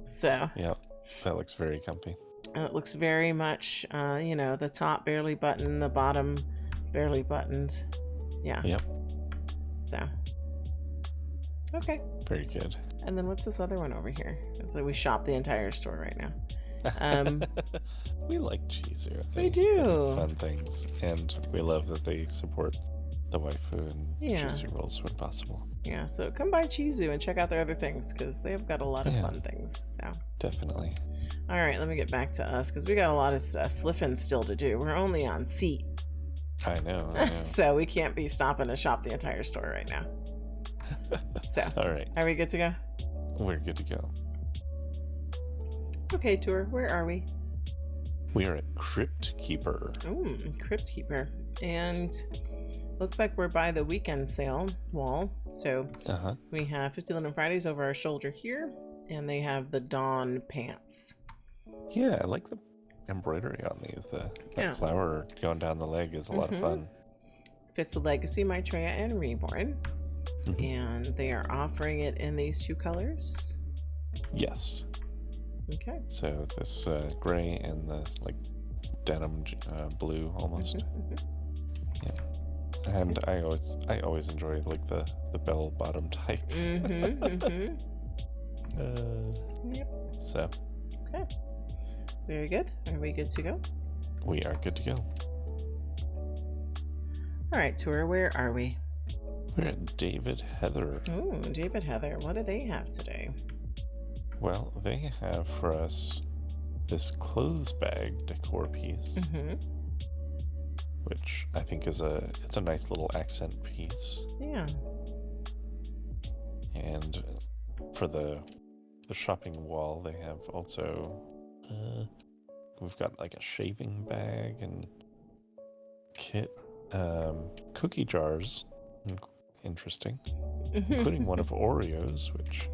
So. Yep. That looks very comfy. And it looks very much, you know, the top barely buttoned, the bottom barely buttoned. Yeah. Yep. So. Okay. Very good. And then what's this other one over here? It's like we shop the entire store right now. We like Cheezu. We do. Fun things. And we love that they support the waifu and juicy rolls when possible. Yeah, so come by Cheezu and check out their other things because they've got a lot of fun things. So definitely. All right, let me get back to us because we got a lot of FLFing still to do. We're only on seat. I know. So we can't be stopping to shop the entire store right now. So, all right. Are we good to go? We're good to go. Okay, tour. Where are we? We are at Crypt Keeper. Ooh, Crypt Keeper. And looks like we're by the weekend sale wall. So we have 50 Linden Fridays over our shoulder here. And they have the Dawn pants. Yeah, I like the embroidery on these. The flower going down the leg is a lot of fun. Fits the Legacy, Maitreya, and Reborn. And they are offering it in these 2 colors. Yes. Okay. So this gray and the like denim blue almost. Yeah. And I always enjoy like the bell bottom types. Yep. So. Okay. Very good. Are we good to go? We are good to go. All right, tour. Where are we? We're at David Heather. Ooh, David Heather. What do they have today? Well, they have for us this clothes bag decor piece, which I think is it's a nice little accent piece. Yeah. And for the shopping wall, they have also we've got like a shaving bag and kit, cookie jars. Interesting. Including one of Oreos, which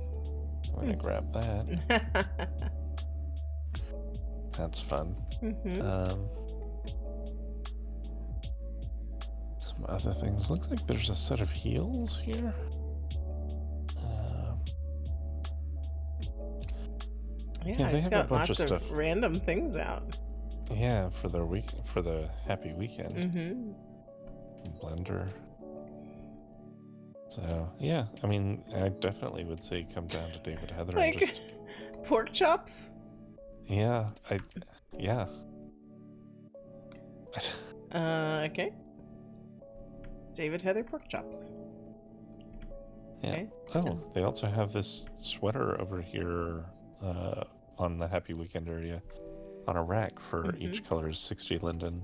I'm going to grab that. That's fun. Some other things. Looks like there's a set of heels here. Yeah, he's got lots of random things out. Yeah, for the happy weekend. Blender. So yeah, I mean, I definitely would say come down to David Heather. Like and just... pork chops. Yeah, Okay. David Heather pork chops. Yeah. Okay. Oh, they also have this sweater over here on the Happy Weekend area on a rack for each color is 60 linden.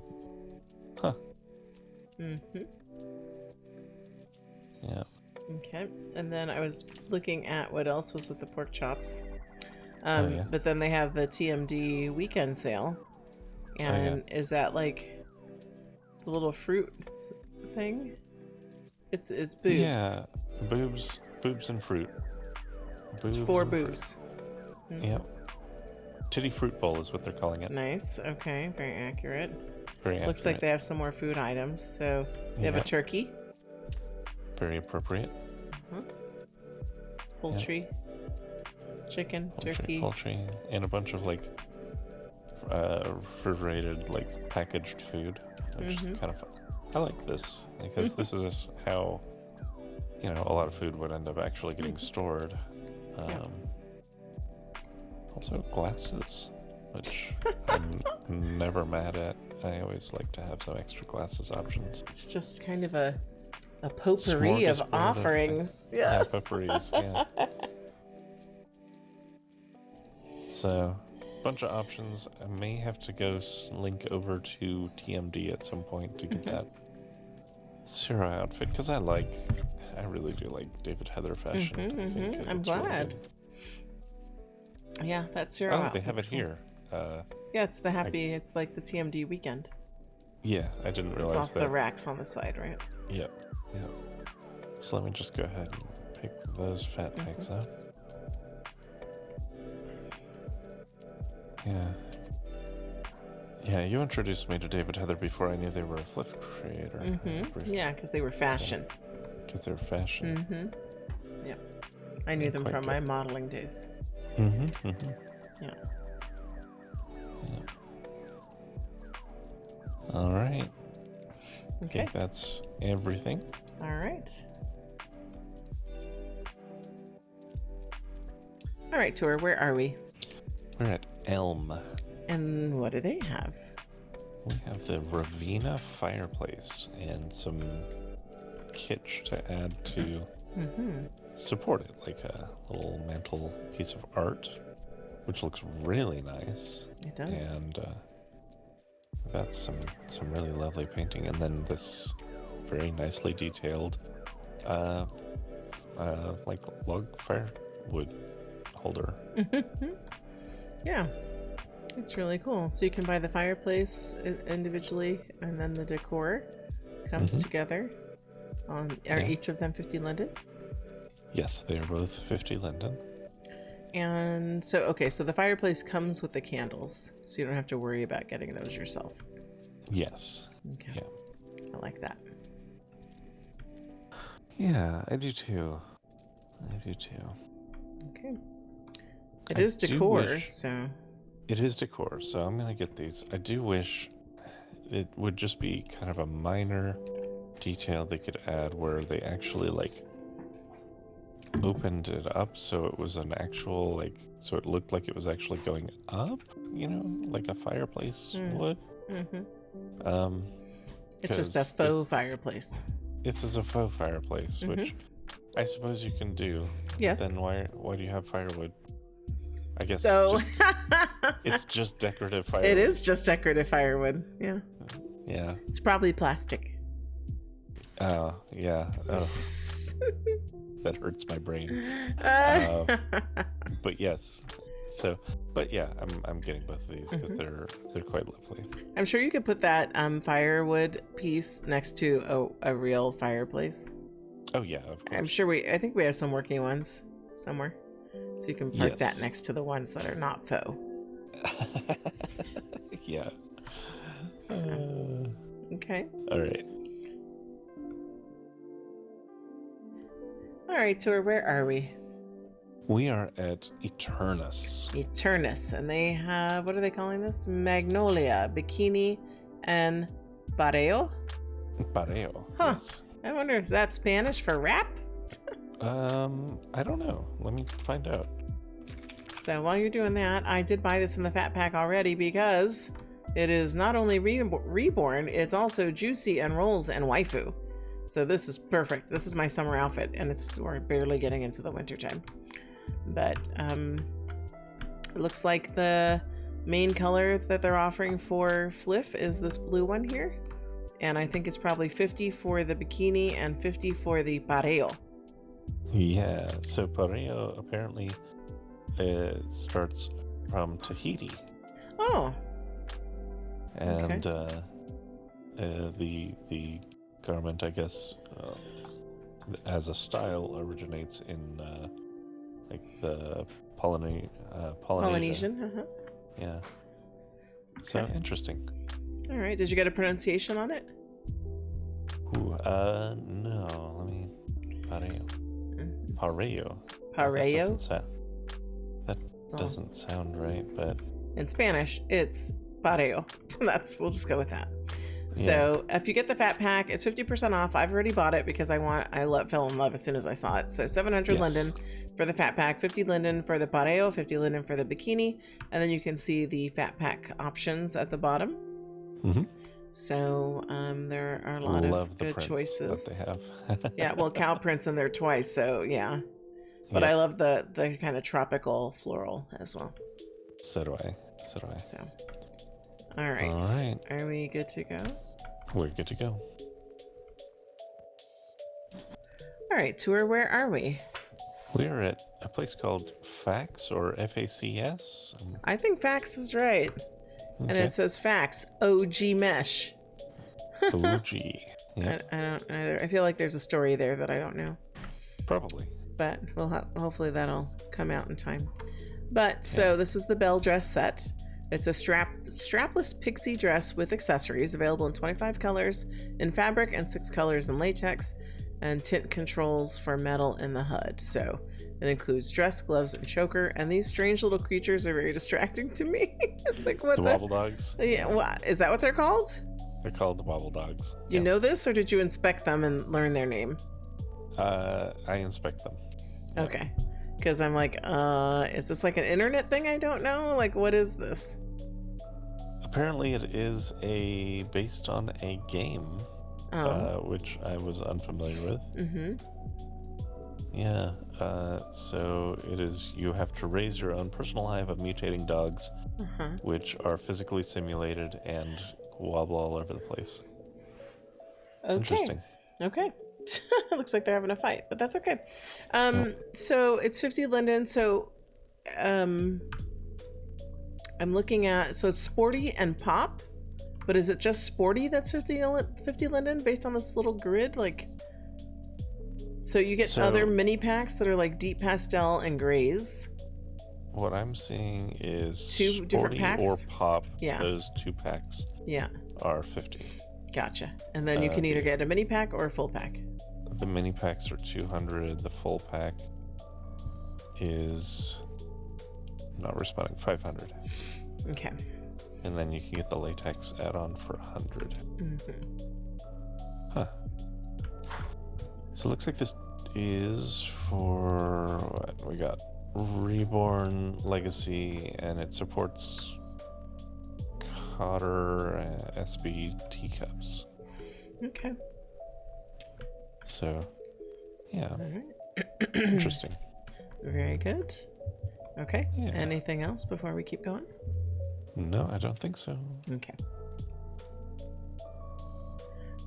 Huh. Yeah. Okay. And then I was looking at what else was with the pork chops. But then they have the TMD weekend sale. And is that like the little fruit thing? It's boobs. Yeah. Boobs and fruit. It's 4 boobs. Yep. Titty fruit bowl is what they're calling it. Nice. Okay. Very accurate. Very accurate. Looks like they have some more food items. So they have a turkey. Very appropriate. Poultry. Chicken. Turkey. Poultry. And a bunch of like refrigerated, like packaged food. Which is kind of fun. I like this because this is how, you know, a lot of food would end up actually getting stored. Also glasses, which I'm never mad at. I always like to have some extra glasses options. It's just kind of a potpourri of offerings. Yeah, potpourris, yeah. So, bunch of options. I may have to go link over to TMD at some point to get that Zero outfit, because I really do like David Heather fashion. I'm glad. Really yeah, that's Zero outfit. Oh, they have it here. Yeah, it's the it's like the TMD weekend. Yeah, I didn't realize that. It's off the racks on the side, right? Yep. So let me just go ahead and pick those fat packs up. Yeah, you introduced me to David Heather before I knew they were a FLF creator. Yeah, because they were fashion. Because they're fashion. Yeah. I knew them from my modeling days. Yeah. All right. Okay. I think that's everything. All right. All right, Tor, where are we? We're at Elm. And what do they have? We have the Ravina fireplace and some kitsch to add to support it, like a little mantle piece of art, which looks really nice. It does. And that's some really lovely painting. And then this very nicely detailed like log firewood holder. Yeah, it's really cool. So you can buy the fireplace individually, and then the decor comes together. Are each of them 50 linden? Yes, they are both 50 linden. And so, okay, so the fireplace comes with the candles, so you don't have to worry about getting those yourself. Yes. Okay. Yeah. I like that. Yeah, I do too. Okay. It is decor, so... It is decor, so I'm going to get these. I do wish it would just be kind of a minor detail they could add where they actually, like, opened it up so it was an actual, like, so it looked like it was actually going up, you know, like a fireplace would. It's just a faux fireplace. It's just a faux fireplace, which I suppose you can do. Yes. Then why do you have firewood? I guess so. It's just decorative firewood. It is just decorative firewood. Yeah. Yeah. It's probably plastic. Oh, yeah. Oh. That hurts my brain. But yes. So, but yeah, I'm getting both of these because they're quite lovely. I'm sure you could put that firewood piece next to a real fireplace. Oh yeah, of course. I'm sure I think we have some working ones somewhere, so you can park that next to the ones that are not faux. Yeah. So, okay. All right. All right, Tor, where are we? We are at Eternus. Eternus, and they have, what are they calling this? Magnolia, Bikini, and Barreo? Barreo, huh. Yes. I wonder if that's Spanish for wrap? I don't know. Let me find out. So while you're doing that, I did buy this in the fat pack already because It is not only reborn, it's also juicy and rolls and waifu. So this is perfect. This is my summer outfit, and we're barely getting into the winter time. But it looks like the main color that they're offering for FLF is this blue one here. And I think it's probably 50 for the bikini and 50 for the pareo. Yeah, so pareo apparently starts from Tahiti. Oh. And the garment, I guess, as a style, originates in like the Polynesian. Yeah. So interesting. All right. Did you get a pronunciation on it? Ooh, no. Let me. Pareo. That doesn't sound right, but in Spanish, it's pareo. We'll just go with that. So if you get the fat pack, it's 50% off. I've already bought it because I fell in love as soon as I saw it. So 700 linden for the fat pack, 50 linden for the pareo, 50 linden for the bikini, and then you can see the fat pack options at the bottom. Mm-hmm. So there are a lot of good choices. That they have. Yeah, well, cow prints in there twice, so yeah. But I love the kind of tropical floral as well. So do I. So. All right. Are we good to go? We're good to go. All right, tour, where are we? We're at a place called Fax or FACS. I think Fax is right. Okay. And it says Fax, OG Mesh. OG. Yeah. I don't either. I feel like there's a story there that I don't know. Probably. But hopefully that'll come out in time. But so this is the Belle dress set. It's a strapless pixie dress with accessories available in 25 colors in fabric and 6 colors in latex, and tint controls for metal in the HUD. So it includes dress, gloves, and choker. And these strange little creatures are very distracting to me. It's like, what the wobble dogs? Yeah, is that what they're called? They're called the wobble dogs. Do you know this, or did you inspect them and learn their name? I inspect them. Okay. Because I'm like, is this like an internet thing I don't know? Like, what is this? Apparently it is based on a game, which I was unfamiliar with. Mm-hmm. Yeah, so it is, you have to raise your own personal hive of mutating dogs, which are physically simulated and wobble all over the place. Okay. Interesting. Okay. Looks like they're having a fight, but that's okay. So it's 50 linden. So I'm looking at, so it's sporty and pop, but is it just sporty that's 50 linden based on this little grid? Like, so you get other mini packs that are like deep pastel and grays. What I'm seeing is two different packs or pop. Yeah. Those 2 packs. Yeah. Are 50. Gotcha. And then you can either get a mini pack or a full pack. The mini packs are 200. The full pack is not responding 500. Okay. And then you can get the latex add-on for 100. Mm-hmm. Huh. So it looks like this is for what we got. Reborn Legacy, and it supports Cotter SB teacups. Okay. So, yeah. All right. Interesting. Very good. Okay. Yeah. Anything else before we keep going? No, I don't think so. Okay.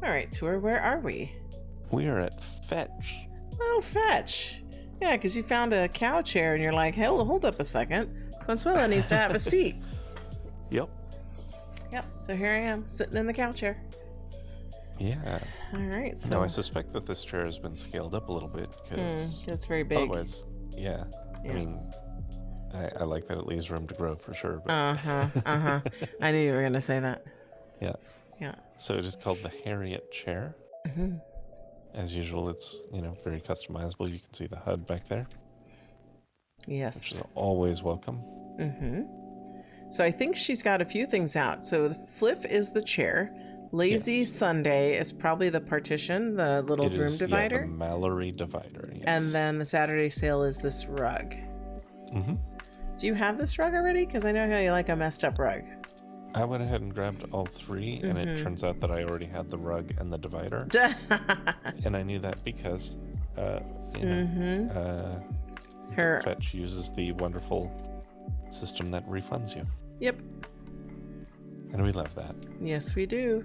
All right, tour, where are we? We are at Fetch. Oh, Fetch. Yeah, because you found a cow chair and you're like, hey, hold up a second. Consuela needs to have a seat. Yep. Yep, so here I am, sitting in the cow chair. Yeah. All right, so... No, I suspect that this chair has been scaled up a little bit because... it's very big. Otherwise, yeah. I mean, I like that it leaves room to grow for sure. But... I knew you were going to say that. Yeah. Yeah. So it is called the Harriet chair. Mm-hmm. As usual, it's, very customizable. You can see the HUD back there. Yes. Which is always welcome. Mm-hmm. So I think she's got a few things out. So the FLF is the chair. Lazy Sunday is probably the partition, the little room divider. Yeah, the Mallory divider. Yes. And then the Saturday sale is this rug. Mm-hmm. Do you have this rug already? Because I know how you like a messed up rug. I went ahead and grabbed all three, and it turns out that I already had the rug and the divider. And I knew that because Fetch uses the wonderful system that refunds you. Yep. And we love that. Yes, we do.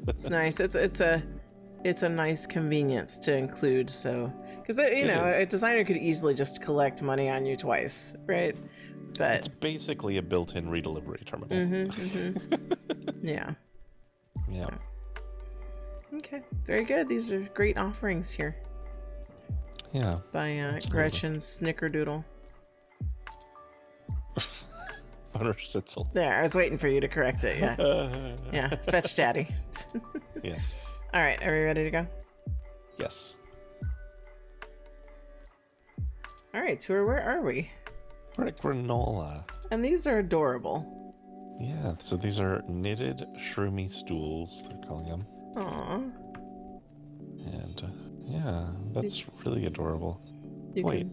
It's nice. It's a nice convenience to include. So, because a designer could easily just collect money on you twice, right? But it's basically a built-in redelivery terminal. Yeah. Yeah. So. Okay. Very good. These are great offerings here. Yeah. By Gretchen's Snickerdoodle. Butter Schnitzel. There, I was waiting for you to correct it. Yeah. Yeah. Fetch Daddy. Yes. All right. Are we ready to go? Yes. All right, Tour. Where are we? We're at Granola. And these are adorable. Yeah. So these are knitted shroomy stools, they're calling them. Aww. And yeah, that's really adorable. Wait,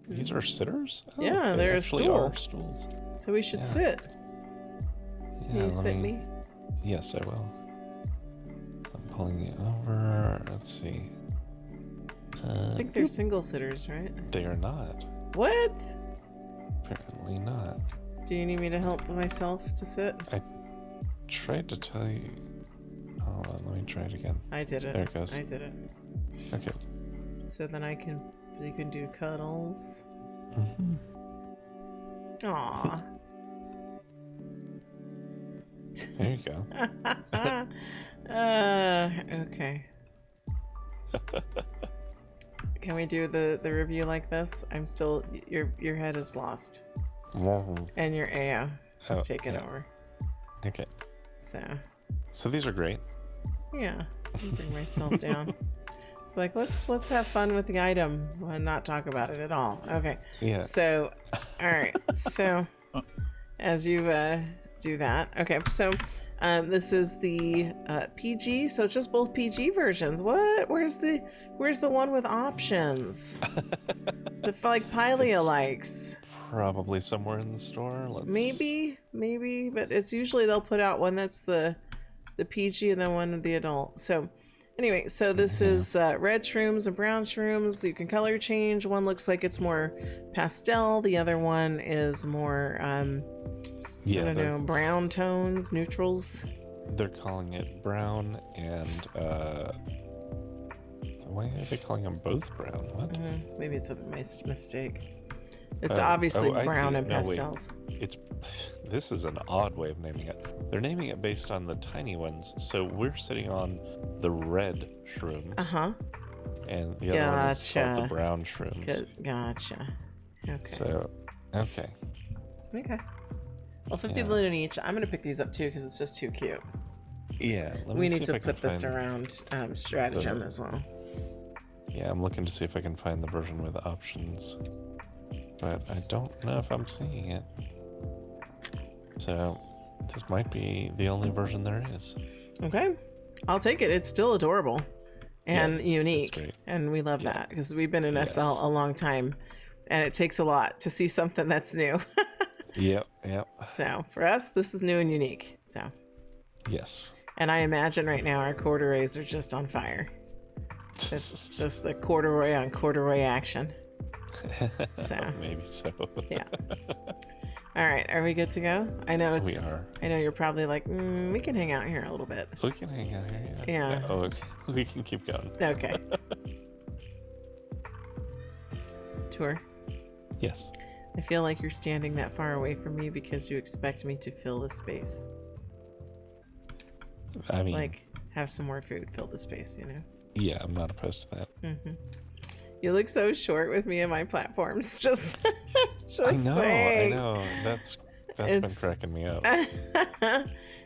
these are sitters? Oh, yeah, they're a stool. Are stools. So we should sit. Yeah, Can you sit me? Yes, I will. I'm pulling you over. Let's see. I think they're single sitters, right? They are not. What? Apparently not. Do you need me to help myself to sit? I tried to tell you. Hold on, let me try it again. I did it. There it goes. I did it. Okay. So then you can do cuddles. Aww. There you go. Okay. Can we do the review like this? I'm still your head is lost. And your AO has taken over. Okay. So these are great. Yeah. Let me bring myself down. It's like let's have fun with the item and not talk about it at all. Okay. Yeah. So all right. So as you do that. Okay. So this is the PG, so it's just both PG versions. What? Where's the one with options? The like Pylia likes. Probably somewhere in the store. Maybe, but it's usually they'll put out one that's the PG and then one of the adult. So anyway, so this is red shrooms and brown shrooms. You can color change. One looks like it's more pastel. The other one is more I don't know, brown tones, neutrals. They're calling it brown and why are they calling them both brown? What? Maybe it's a mistake. It's obviously brown and pastels. This is an odd way of naming it. They're naming it based on the tiny ones. So we're sitting on the red shrooms. And the other one is called the brown shrooms. Gotcha. Okay. So, okay. Well, 50 Linden each. I'm going to pick these up too because it's just too cute. Yeah. We need to put this around stratagem as well. Yeah, I'm looking to see if I can find the version with options. But I don't know if I'm seeing it. So this might be the only version there is. Okay. I'll take it. It's still adorable and unique. And we love that because we've been in SL a long time and it takes a lot to see something that's new. Yep. So for us, this is new and unique. So. Yes. And I imagine right now our corduroys are just on fire. It's just the corduroy on corduroy action. So maybe so. Yeah. All right, are we good to go? I know we are. I know you're probably like, we can hang out here a little bit. We can hang out here. Yeah. Oh, okay. We can keep going. Okay. Tour. Yes. I feel like you're standing that far away from me because you expect me to fill the space. I mean, like have some more food, fill the space, you know? Yeah, I'm not opposed to that. You look so short with me and my platforms. Just I saying. know. That's been cracking me up.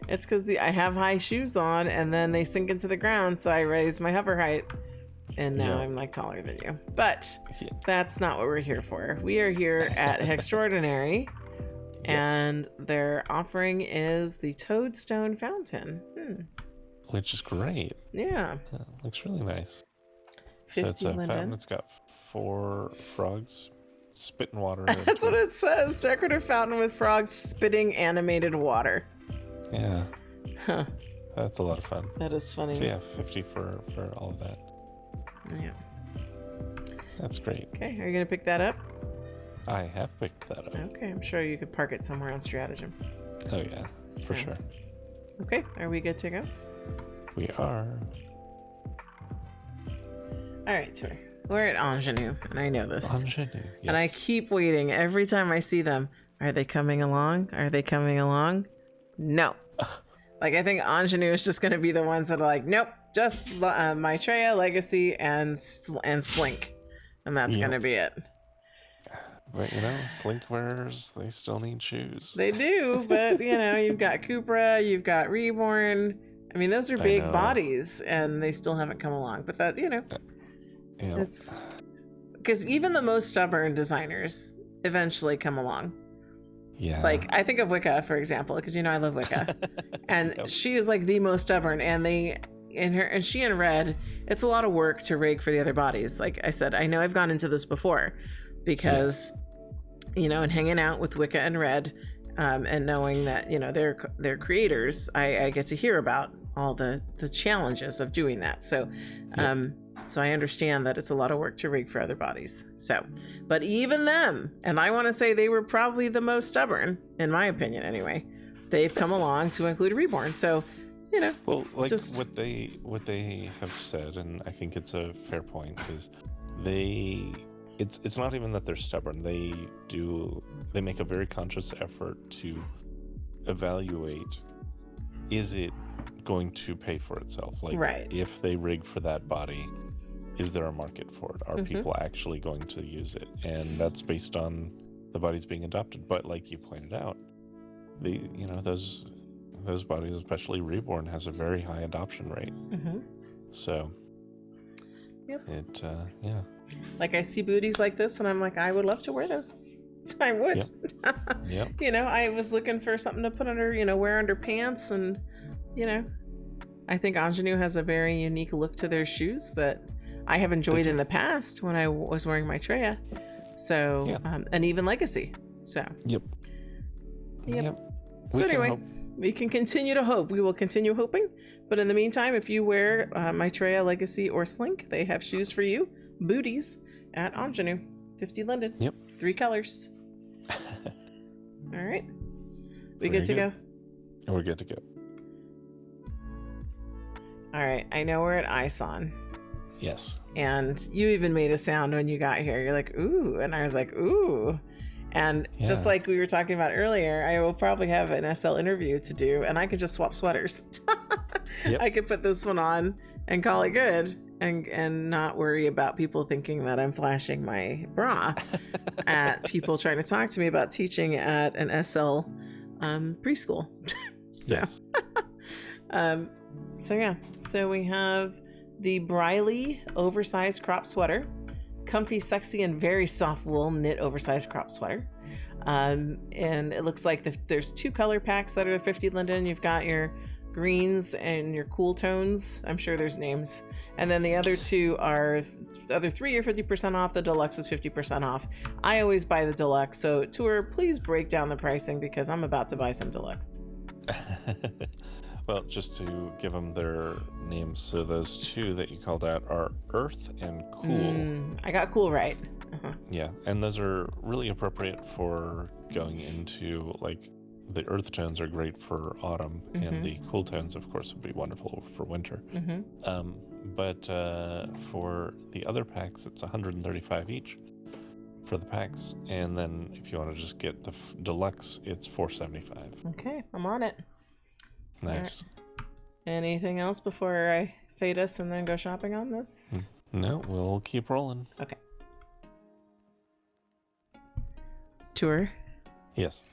It's because I have high shoes on and then they sink into the ground, so I raise my hover height. And now I'm like taller than you. But that's not what we're here for. We are here at Hextraordinary. And their offering is the Toadstone Fountain. Which is great. Yeah. Looks really nice. 50 so it's a Linden. fountain. It's got 4 frogs spitting water. That's what it says. Decorative fountain with frogs spitting animated water. Yeah. Huh. That's a lot of fun. That is funny. So yeah, 50 for all of that. Yeah. That's great. Okay, are you gonna pick that up? I have picked that up. Okay, I'm sure you could park it somewhere on Stratagem. Oh yeah, for sure. Okay, are we good to go? We are. All right, tour. We're at Ingenue, and I know this. Ingenue, yes. And I keep waiting every time I see them. Are they coming along? Are they coming along? No. Like, I think Ingenue is just going to be the ones that are like, nope, just Maitreya, Legacy, and Slink. And that's going to be it. But, Slink wearers, they still need shoes. They do, but, you've got Cupra, you've got Reborn. I mean, those are big bodies, and they still haven't come along. But that, it's... Because even the most stubborn designers eventually come along. Yeah. Like, I think of Wicca, for example, because I love Wicca. And she is like the most stubborn, and she and Red, it's a lot of work to rig for the other bodies. Like I said, I know I've gone into this before because, and hanging out with Wicca and Red, and knowing that, they're creators, I get to hear about all the challenges of doing that. So, so I understand that it's a lot of work to rig for other bodies. So, but even them, and I want to say they were probably the most stubborn, in my opinion anyway, they've come along to include Reborn. So, well, like just... what they have said, and I think it's a fair point, is it's not even that they're stubborn. They make a very conscious effort to evaluate, is it going to pay for itself? Like, right. If they rig for that body, is there a market for it? Are people actually going to use it? And that's based on the bodies being adopted. But like you pointed out, those bodies, especially Reborn, has a very high adoption rate. So it like, I see booties like this and I'm like, I would love to wear those. I would. Yep. I was looking for something to put under, wear under pants, and I think Ingenue has a very unique look to their shoes that I have enjoyed in the past when I was wearing Maitreya. So, and even Legacy. So. Yep. So anyway, we can continue to hope. We will continue hoping. But in the meantime, if you wear Maitreya, Legacy, or Slink, they have shoes for you, booties, at Ingenue. 50 Linden. Yep. 3 colors. All right. We good to go? We're good to go. All right. I know we're at Ison. Yes. And you even made a sound when you got here. You're like, ooh. And I was like, ooh. And just like we were talking about earlier, I will probably have an SL interview to do, and I could just swap sweaters. I could put this one on and call it good, and not worry about people thinking that I'm flashing my bra at people trying to talk to me about teaching at an SL preschool. So we have the Briley oversized crop sweater, comfy, sexy, and very soft wool knit oversized crop sweater. And it looks like there's 2 color packs that are 50 Linden. You've got your greens and your cool tones. I'm sure there's names. And then the other 2 are, the other 3 are 50% off. The deluxe is 50% off. I always buy the deluxe. So tour, please break down the pricing because I'm about to buy some deluxe. Well, just to give them their names, so those 2 that you called out are Earth and Cool. I got Cool right. Yeah, and those are really appropriate for going into, like, the Earth tones are great for autumn, and the Cool tones, of course, would be wonderful for winter. But for the other packs, it's $135 each for the packs, and then if you want to just get the deluxe, it's $475. Okay, I'm on it. Nice. Right. Anything else before I fade us and then go shopping on this? No, we'll keep rolling. Okay. Tour? Yes.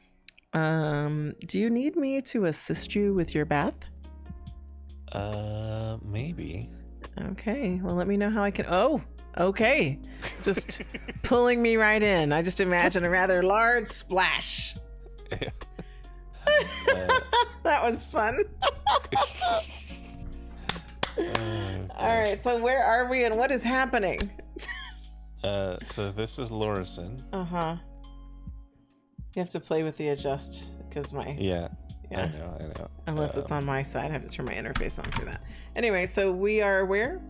Do you need me to assist you with your bath? Maybe. Okay, well, let me know how I can... Oh, okay. Just pulling me right in. I just imagine a rather large splash. Yeah. That was fun. All right, so where are we and what is happening? So this is Llorisen. Uh-huh. You have to play with the adjust because my... Yeah. I know. Unless it's on my side. I have to turn my interface on for that. Anyway, so we are where?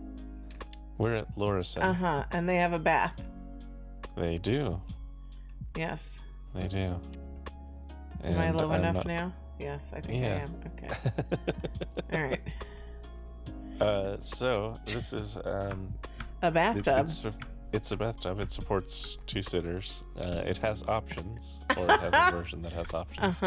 We're at Llorisen. Uh-huh. And they have a bath. They do. Yes. They do. Am I low enough now? Yes, I think I am. Okay. All right. So this is a bathtub. It's a bathtub. It supports 2 sitters. It has options, or it has a version that has options.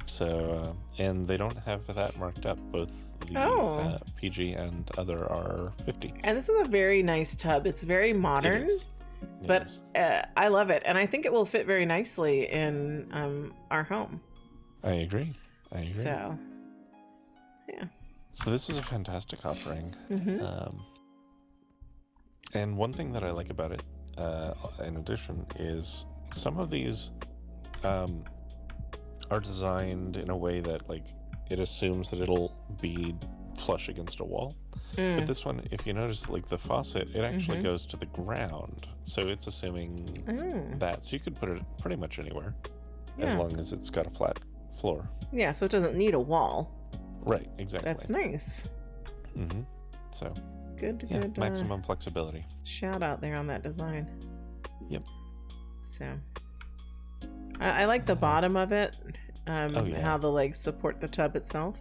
So, and they don't have that marked up. Both the PG and other are 50. And this is a very nice tub. It's very modern, but I love it, and I think it will fit very nicely in our home. I agree. So, yeah. So this is a fantastic offering. And one thing that I like about it, in addition, is some of these are designed in a way that, like, it assumes that it'll be flush against a wall. But this one, if you notice, like, the faucet, it actually goes to the ground. So it's assuming that. So you could put it pretty much anywhere, as long as it's got a flat floor. Yeah, so it doesn't need a wall. Right, exactly. That's nice. So... Good. Maximum flexibility. Shout out there on that design. Yep. So, I like the bottom of it. How the legs support the tub itself.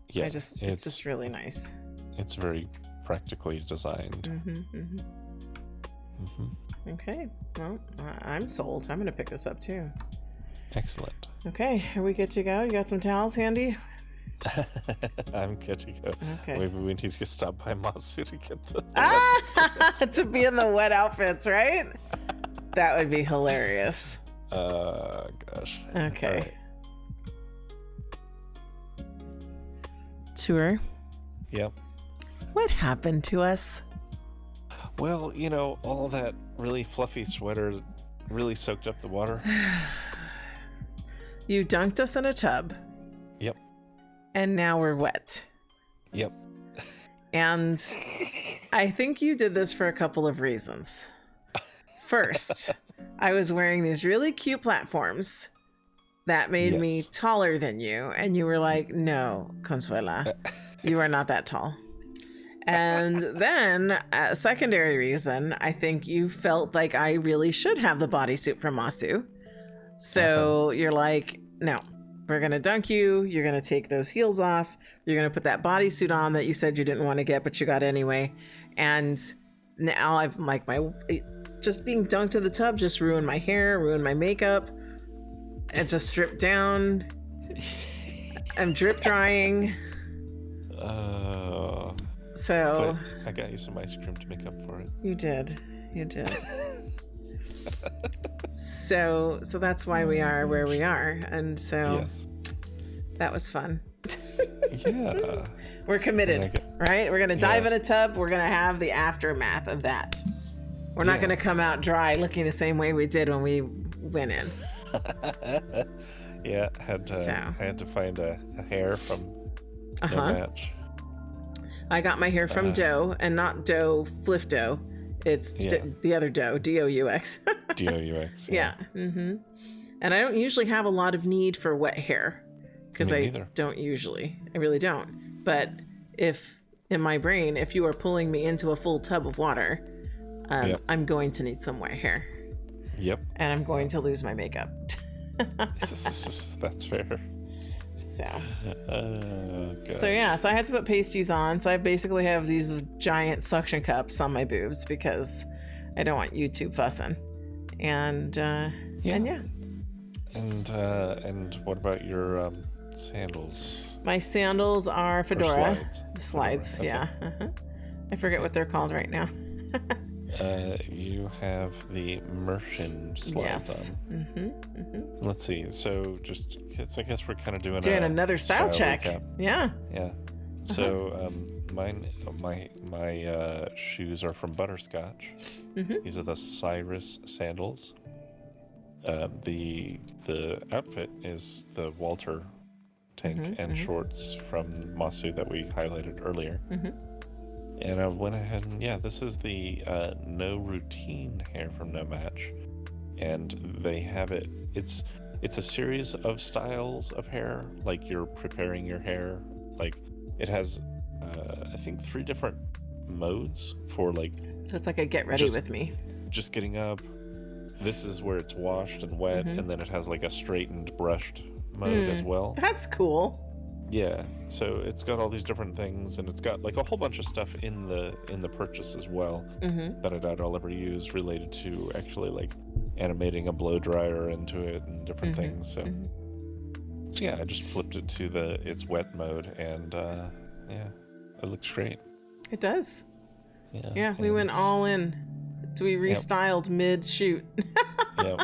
Yeah. It's just really nice. It's very practically designed. Okay. Well, I'm sold. I'm going to pick this up too. Excellent. Okay. Are we good to go? You got some towels handy? I'm good to go. Okay. Maybe we need to stop by Masu to get the to be in the wet outfits, right? That would be hilarious. Gosh. Okay. Right. Tour. Yep. What happened to us? Well, you know, all that really fluffy sweater really soaked up the water. You dunked us in a tub. Yep. And now we're wet. Yep. And I think you did this for a couple of reasons. First, I was wearing these really cute platforms that made me taller than you. And you were like, no, Consuela, you are not that tall. And then a secondary reason, I think you felt like I really should have the bodysuit from Masu. So you're like, no. We're going to dunk you. You're going to take those heels off. You're going to put that bodysuit on that you said you didn't want to get, but you got anyway. And now I've like just being dunked in the tub just ruined my hair, ruined my makeup. It just dripped down. I'm drip drying. So but I got you some ice cream to make up for it. You did. So that's why we are where we are, and so that was fun. Yeah, we're committed, right? We're gonna dive in a tub. We're gonna have the aftermath of that. We're not gonna come out dry looking the same way we did when we went in. I had to find a hair from no match. I got my hair from Doe, and not Doe Fliff Doe. It's the other Doe, D-O-U-X. D-O-U-X. Yeah. And I don't usually have a lot of need for wet hair because I really don't. But if in my brain, if you are pulling me into a full tub of water, I'm going to need some wet hair. Yep. And I'm going to lose my makeup. That's fair. So I had to put pasties on. So I basically have these giant suction cups on my boobs because I don't want YouTube fussing. And what about your sandals? My sandals are fedora slides. Okay. I forget what they're called right now. You have the immersion slides on. Let's see. So I guess we're kind of doing another style check. Recap. Yeah. So my shoes are from Butterscotch. These are the Cyrus sandals. The outfit is the Walter tank and shorts from Masu that we highlighted earlier. And I went ahead and, this is the No Routine hair from No Match. And they have it, it's a series of styles of hair, like you're preparing your hair. Like it has, I think 3 different modes for like. So it's like a get ready with me. Just getting up. This is where it's washed and wet, and then it has like a straightened, brushed mode as well. That's cool. Yeah, so it's got all these different things, and it's got like a whole bunch of stuff in the purchase as well that I doubt I'll ever use, related to actually like animating a blow dryer into it and different things. So yeah, I just flipped it to its wet mode, and it looks great. It does. Yeah, we went all in. We restyled mid shoot. Yep.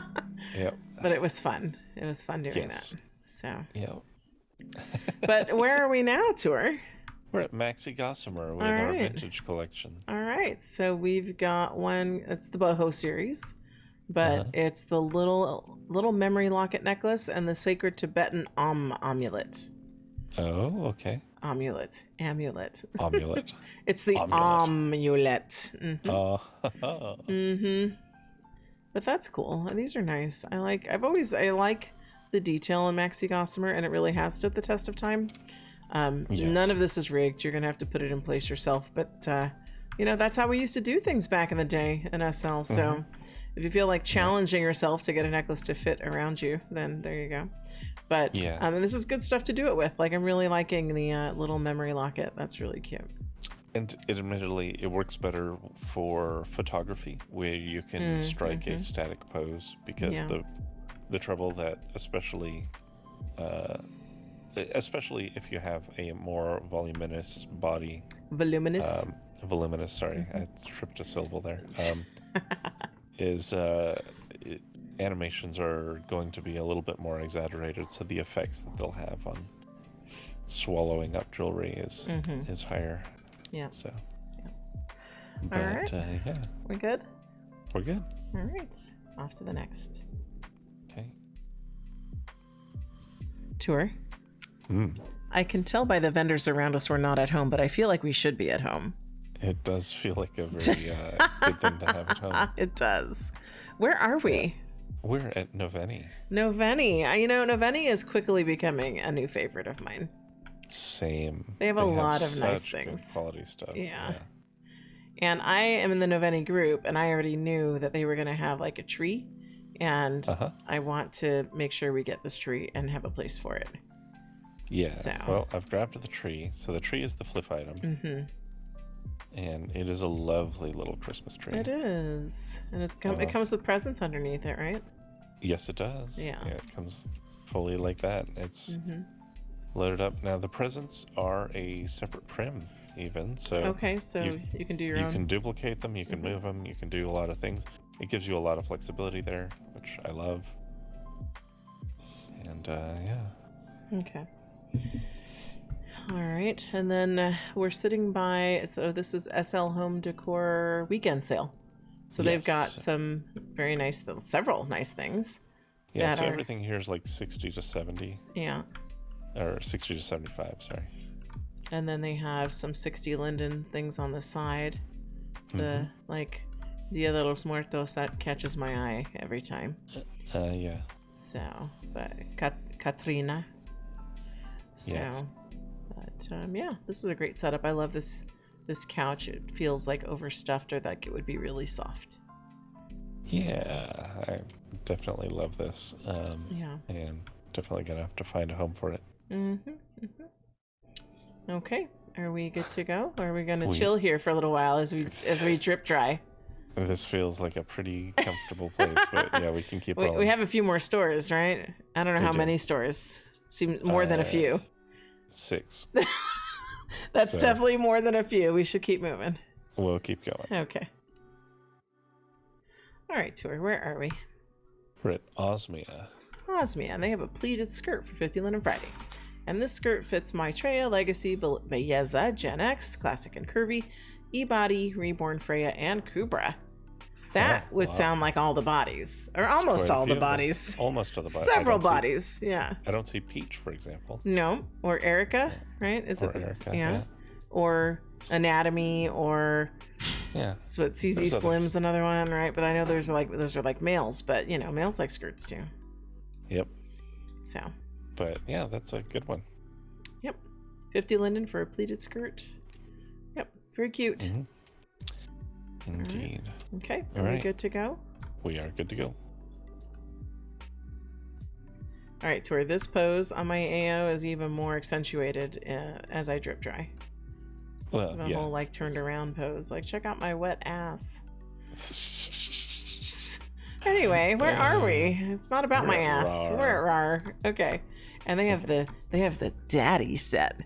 But it was fun. It was fun doing that. So. Yep. But where are we now, Tour? We're at Maxi Gossamer with our vintage collection. All right, so we've got one. It's the boho series, but it's the little memory locket necklace and the sacred Tibetan amulet. Oh, okay. Amulet. It's the amulet. But that's cool. These are nice. I like the detail in Maxi Gossamer, and it really has stood the test of time. None of this is rigged. You're gonna have to put it in place yourself, but that's how we used to do things back in the day in SL. So if you feel like challenging yourself to get a necklace to fit around you, then there you go. But this is good stuff to do it with. Like, I'm really liking the little memory locket. That's really cute. And admittedly, it works better for photography, where you can strike a static pose, because the trouble that especially if you have a more voluminous body. Voluminous, sorry. I tripped a syllable there. Animations are going to be a little bit more exaggerated, so the effects that they'll have on swallowing up jewelry is higher. Yeah. So. All right. We good? We're good. All right. Off to the next. Okay. Tour. I can tell by the vendors around us we're not at home, but I feel like we should be at home. It does feel like a very good thing to have at home. It does. Where are we? We're at Noveny. Noveny. Noveny is quickly becoming a new favorite of mine. Same. They have a lot of nice things. Good quality stuff. Yeah. And I am in the Noveny group, and I already knew that they were going to have like a tree, and I want to make sure we get this tree and have a place for it. Yeah. Well, I've grabbed the tree. So the tree is the flip item. And it is a lovely little Christmas tree. It is. And it comes with presents underneath it, right? Yes, it does. Yeah. It comes fully like that. It's loaded up. Now, the presents are a separate prim, even. So okay, so you can do your own. You can duplicate them. You can move them. You can do a lot of things. It gives you a lot of flexibility there, which I love. And, Okay. All right, and then we're sitting by, so this is SL Home Decor weekend sale. So they've got some very nice, several nice things. Yeah, so everything here is like 60 to 70. Yeah. Or 60 to 75, sorry. And then they have some 60 Linden things on the side. The, Dia de los Muertos, that catches my eye every time. Yeah. So, but Katrina. So... Yes. But this is a great setup. I love this couch. It feels like overstuffed, or like it would be really soft. Yeah, I definitely love this. And definitely gonna have to find a home for it. Okay, are we good to go? Or are we gonna chill here for a little while as we drip dry? This feels like a pretty comfortable place, but yeah, we can keep rolling. We have a few more stores, right? I don't know how many stores. Seems more than a few. 6. That's definitely more than a few. We should keep moving. We'll keep going. Okay. All right, Tour. Where are we? We're at Osmia. Osmia. They have a pleated skirt for 50 Linden Friday. And this skirt fits Maitreya, Legacy, Belleza, Gen X, Classic and Curvy, E-Body, Reborn Freya, and Kubra. That would sound like all the bodies, or almost all the bodies. Almost all the bodies. Several bodies, I don't see Peach, for example. No, or Erica, right? Erica, yeah. Or Anatomy or what CZ Slim's another one, right? But I know those are like males, but you know, males like skirts too. Yep. So. But yeah, that's a good one. Yep. 50 linden for a pleated skirt. Yep. Very cute. Mm-hmm. Indeed. Right. Okay. Are we good to go? We are good to go. All right, Tor, this pose on my AO is even more accentuated as I drip dry. Well, the whole like turned around pose. Like, check out my wet ass. Anyway, where are we? It's not about my ass. RAWR. We're at RAWR. Okay. And they have the daddy set.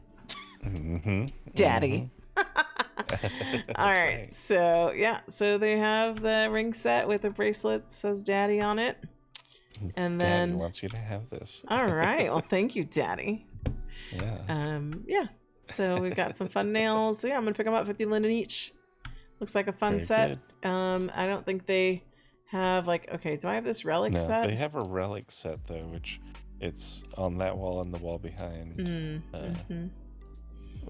Mm-hmm. Daddy. Mm-hmm. All right. Right. So yeah, so they have the ring set with the bracelet, says daddy on it. And then Daddy wants you to have this. all right. Well, thank you, daddy. Yeah. Yeah. So we've got some fun nails. So yeah, I'm gonna pick them up 50 linden each. Looks like a fun Very set. good. I don't think they have like, okay, do I have this relic No, set? they have a relic set though, which it's on that wall and the wall behind.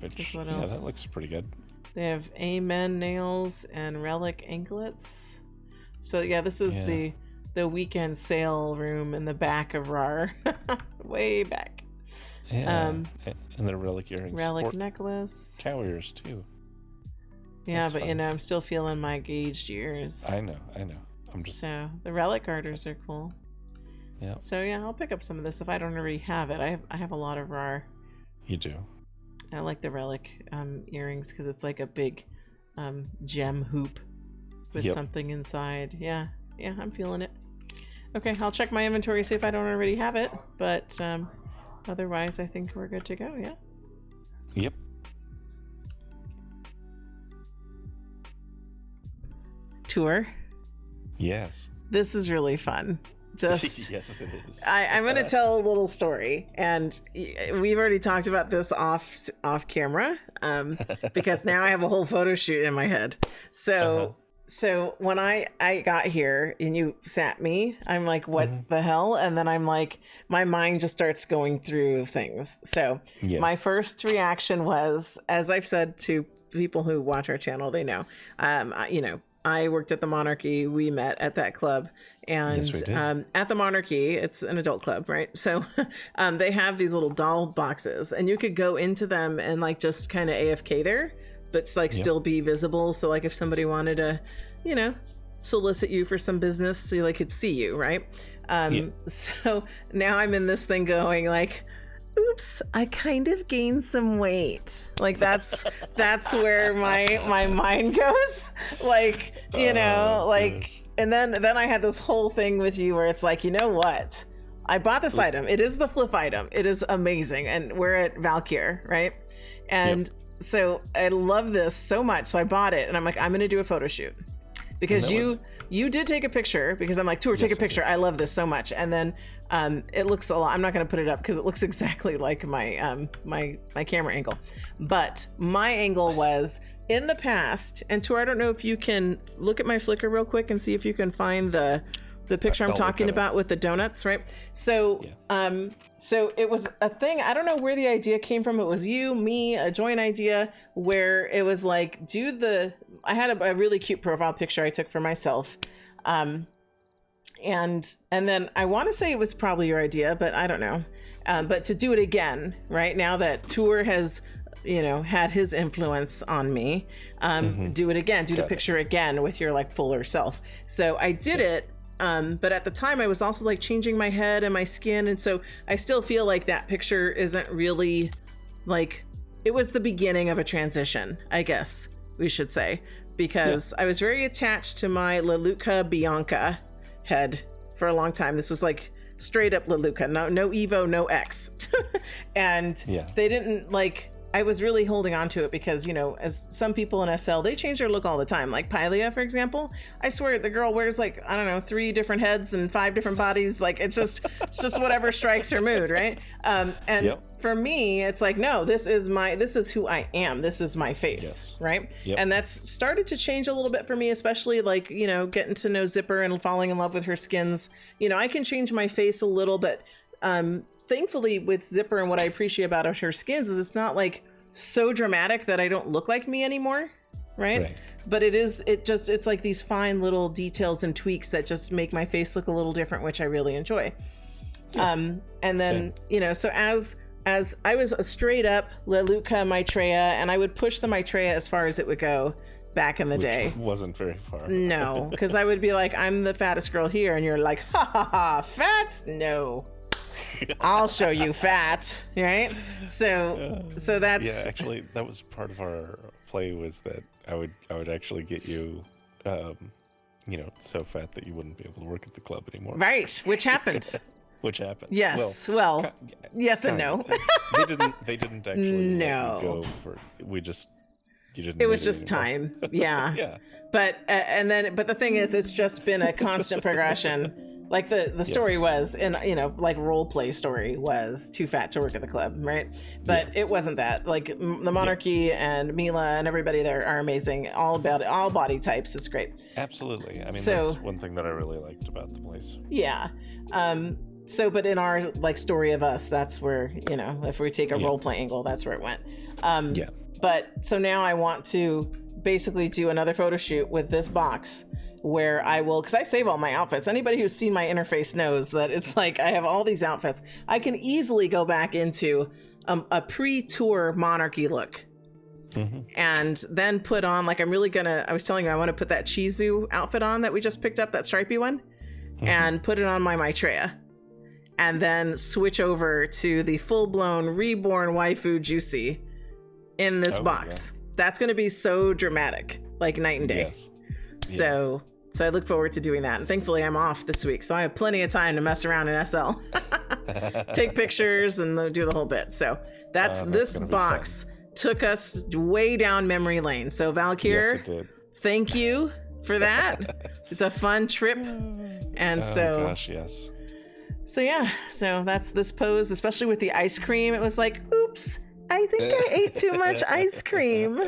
Which what that else? looks pretty good. They have amen nails and relic anklets. So yeah, this is the weekend sale room in the back of RAWR. Way back. Yeah. And the relic earrings. Relic necklace. Cow ears too. Yeah, That's but fun. you know, I'm still feeling my gauged ears. I know. I'm just So the relic garters are cool. Yeah. So yeah, I'll pick up some of this if I don't already have it. I have a lot of RAWR. You do. I like the relic earrings because it's like a big gem hoop with something inside. Yeah, I'm feeling it. Okay, I'll check my inventory, see if I don't already have it. But otherwise, I think we're good to go, yeah? Yep. Tour. Yes. This is really fun. Just yes, it is. I'm going to tell a little story, and we've already talked about this off camera, because now I have a whole photo shoot in my head. So when I got here and you sat me, I'm like, what the hell? And then I'm like, my mind just starts going through things. So my first reaction was, as I've said to people who watch our channel, they know, I worked at the Monarchy. We met at that club, and at the Monarchy, it's an adult club, right? So they have these little doll boxes, and you could go into them and like just kind of AFK there, but like still be visible. So like if somebody wanted to, solicit you for some business, so they could see you, right? So now I'm in this thing going like, oops, I kind of gained some weight. Like that's where my mind goes. Like, and then I had this whole thing with you where it's like, you know what? I bought this item. It is the flip item. It is amazing. And we're at Valkyr, right? And so I love this so much. So I bought it and I'm like, I'm going to do a photo shoot because you did take a picture, because I'm like, Tour, take a picture. I love this so much. And then it looks a lot, I'm not going to put it up because it looks exactly like my my camera angle. But my angle was in the past, and Tour, I don't know if you can look at my Flickr real quick and see if you can find the picture I'm talking about with the donuts, right? So so it was a thing, I don't know where the idea came from. It was you, me, a joint idea where it was like, I had a really cute profile picture I took for myself. And then I want to say it was probably your idea, but I don't know. But to do it again, right now that Tour has, had his influence on me, do it again, do the picture again with your like fuller self. So I did it. But at the time I was also like changing my head and my skin. And so I still feel like that picture isn't really like, it was the beginning of a transition, I guess we should say, because I was very attached to my Lelutka Bianca head for a long time. This was like straight up Lelutka, no Evo, no X. And they didn't like, I was really holding on to it because, as some people in SL, they change their look all the time. Like Pylia, for example, I swear the girl wears like, I don't know, 3 different heads and 5 different bodies. Like it's just whatever strikes her mood. Right. And for me, it's like, no, this is who I am. This is my face. Right. And that's started to change a little bit for me, especially like, getting to know Zipper and falling in love with her skins. I can change my face a little, but, thankfully with Zipper and what I appreciate about her skins is it's not like so dramatic that I don't look like me anymore. Right? But it's like these fine little details and tweaks that just make my face look a little different, which I really enjoy. Yeah. And then, you know, so as I was a straight up Lelutka Maitreya, and I would push the Maitreya as far as it would go back in the day. Wasn't very far. No, because I would be like, I'm the fattest girl here, and you're like, ha ha ha, fat? No. I'll show you fat, right? So that's... Yeah, actually, that was part of our play, was that I would actually get you, you know, so fat that you wouldn't be able to work at the club anymore. Right, which happened. Which happened. Yes, well, yes and no. They didn't actually let you go for, you didn't. It was just time. Yeah. Yeah. But the thing is, it's just been a constant progression. Like the story was, and you know, like role play story was too fat to work at the club, right? But it wasn't that. Like the Monarchy and Mila and everybody there are amazing. All about it, all body types. It's great. Absolutely. I mean, that's one thing that I really liked about the place. Yeah. But in our like story of us, that's where, you know, if we take a role play angle, that's where it went. But so now I want to basically do another photo shoot with this box, where I will, because I save all my outfits. Anybody who's seen my interface knows that it's like I have all these outfits. I can easily go back into a pre-tour Monarchy look, and then put on, like, I was telling you, I want to put that Cheezu outfit on that we just picked up, that stripy one, and put it on my Maitreya, and then switch over to the full-blown reborn waifu Juicy in this box. Yeah. That's going to be so dramatic, like night and day. Yes. So I look forward to doing that. And thankfully I'm off this week, so I have plenty of time to mess around in SL. Take pictures and do the whole bit. So that's this box took us way down memory lane. So Valkyr, yes, it did. Thank you for that. It's a fun trip. And so gosh, yes. So yeah, so that's this pose, especially with the ice cream. It was like, oops, I think I ate too much ice cream.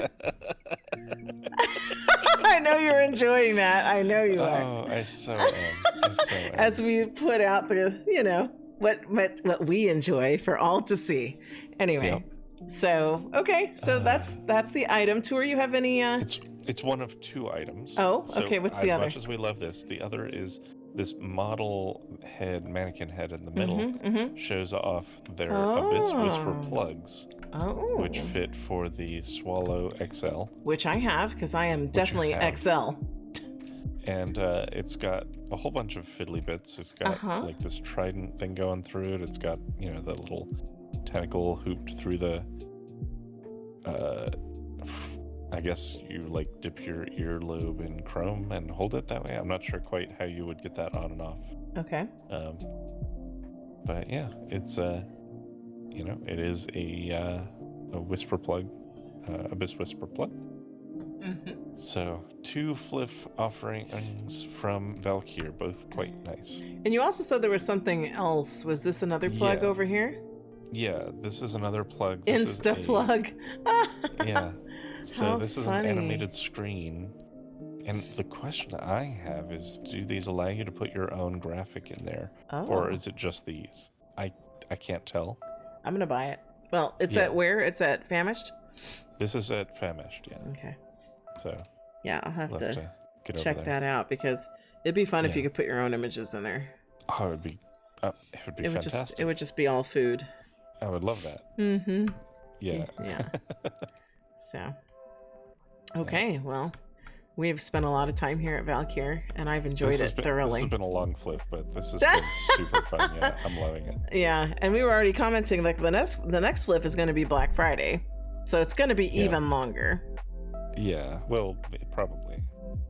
I know you're enjoying that. I know you are. Oh, I so am. As we put out the, you know, what we enjoy for all to see. Anyway, so okay, so that's the item tour. You have any? It's one of two items. Oh, okay. What's the other? As much as we love this, the other is this model mannequin head in the middle shows off their Abyss Whisper plugs, which fit for the Swallow XL. Which I have, because I am definitely XL. And it's got a whole bunch of fiddly bits. It's got like this trident thing going through it. It's got, you know, the little tentacle hooped through the... I guess you like dip your earlobe in chrome and hold it that way. I'm not sure quite how you would get that on and off. Okay. But yeah, it's you know, it is a whisper plug, Abyss Whisper plug. So 2 FLF offerings from Valkyr, both quite nice. And you also said there was something else. Was this another plug over here? Yeah, this is another plug. Insta plug. Yeah. So How this funny. is an animated screen. And the question I have is, do these allow you to put your own graphic in there? Or is it just these? I can't tell. I'm going to buy it. Well, it's at where? It's at Famished? This is at Famished, yeah. Okay. So. Yeah, I'll have to check that out, because it'd be fun if you could put your own images in there. Oh, it would be fantastic. It would just be all food. I would love that. Yeah. Yeah. So. Okay, well, we've spent a lot of time here at Valkyr, and I've enjoyed it thoroughly. This has been a long flip, but this has been super fun. Yeah, I'm loving it. Yeah, and we were already commenting, like, the next flip is going to be Black Friday, so it's going to be even longer. Yeah, well, probably.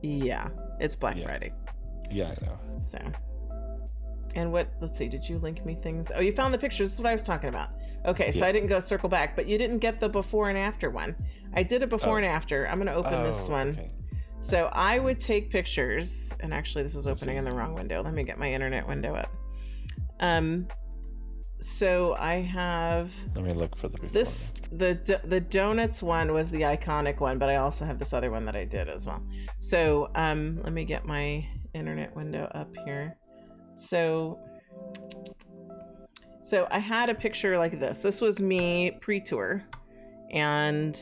Yeah, it's Black Friday. Yeah, I know. So, and let's see, did you link me things? Oh, you found the pictures. This is what I was talking about. Okay, so I didn't go circle back, but you didn't get the before and after one. I did a before and after. I'm going to open this one. Okay. So I would take pictures, and actually this is opening in the wrong window. Let me get my internet window up. So I have... Let me look for the before. The donuts one was the iconic one, but I also have this other one that I did as well. So let me get my internet window up here. So I had a picture like this. This was me pre-tour, and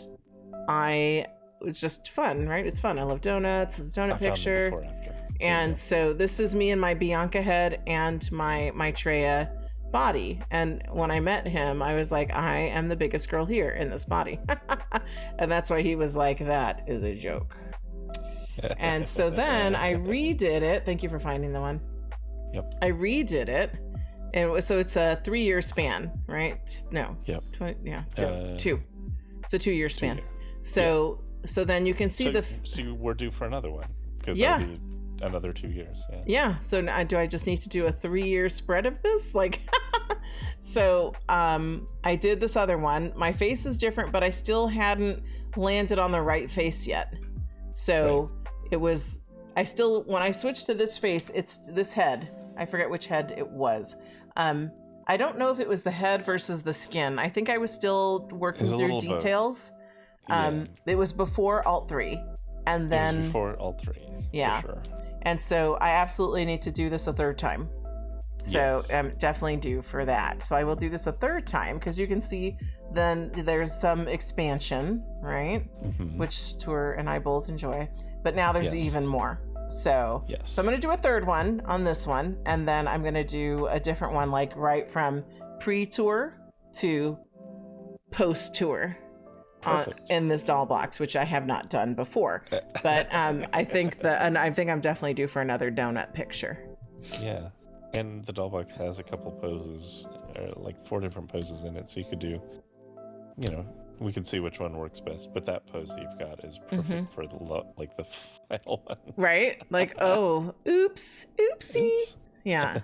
it was just fun, right? It's fun. I love donuts. It's a donut picture. Before, after. And so this is me and my Bianca head and my Maitreya body. And when I met him, I was like, I am the biggest girl here in this body. And that's why he was like, that is a joke. And so then I redid it. Thank you for finding the one. Yep. I redid it. And so it's a 3-year span, right? No. Yep. 2. It's a 2-year span. 2 year. So then you can see So we're due for another one. Because that'll be another 2 years. Yeah. So now, do I just need to do a 3-year spread of this? Like, so I did this other one. My face is different, but I still hadn't landed on the right face yet. So it was, when I switched to this face, it's this head. I forget which head it was. I don't know if it was the head versus the skin. I think I was still working through details. It was before Alt 3. And then. It was before Alt 3. Yeah. For sure. And so I absolutely need to do this a third time. So I'm definitely due for that. So I will do this a third time because you can see then there's some expansion, right? Mm-hmm. Which Tour and I both enjoy. But now there's even more. So, so I'm going to do a third one on this one. And then I'm going to do a different one, like right from pre-tour to post-tour. In this doll box, which I have not done before, but I think I'm definitely due for another donut picture. Yeah, and the doll box has a couple poses, like 4 different poses in it, so you could do, we can see which one works best. But that pose that you've got is perfect for the final one, right? Like, oh, oopsie. Yeah,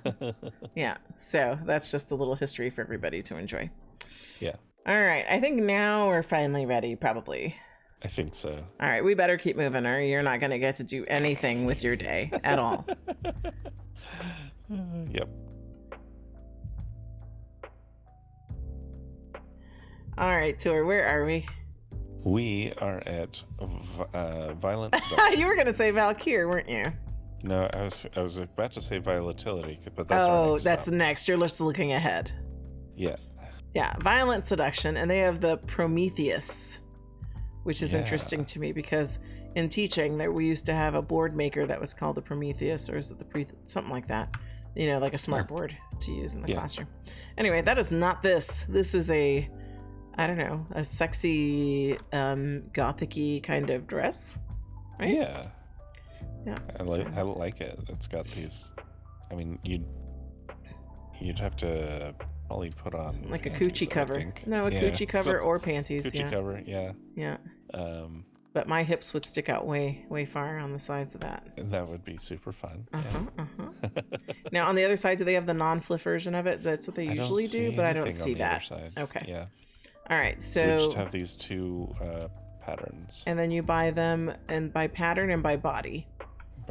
yeah. So that's just a little history for everybody to enjoy. Yeah. All right, I think now we're finally ready, probably. I think so. All right, we better keep moving, or you're not going to get to do anything with your day at all. Yep. All right, Tour, where are we? We are at Violence. You were going to say Valkyr, weren't you? No, I was about to say Violetility, but that's that's next. You're just looking ahead. Yeah. Yeah, Violent Seduction, and they have the Prometheus, which is interesting to me because in teaching we used to have a board maker that was called the Prometheus, or is it something like that? Like a smart board to use in the classroom. Anyway, that is not this. This is a sexy, gothic-y kind of dress, right? Yeah. Yeah. I like it. It's got these. I mean, you'd have to. Probably put on like a coochie cover. No, a coochie cover or panties. Coochie cover, yeah. Yeah. But my hips would stick out way far on the sides of that. That would be super fun. Now, on the other side, do they have the non-flip version of it? That's what they usually do, but I don't see that. Okay. Yeah. All right, so we just have these 2 patterns. And then you buy them by pattern and by body.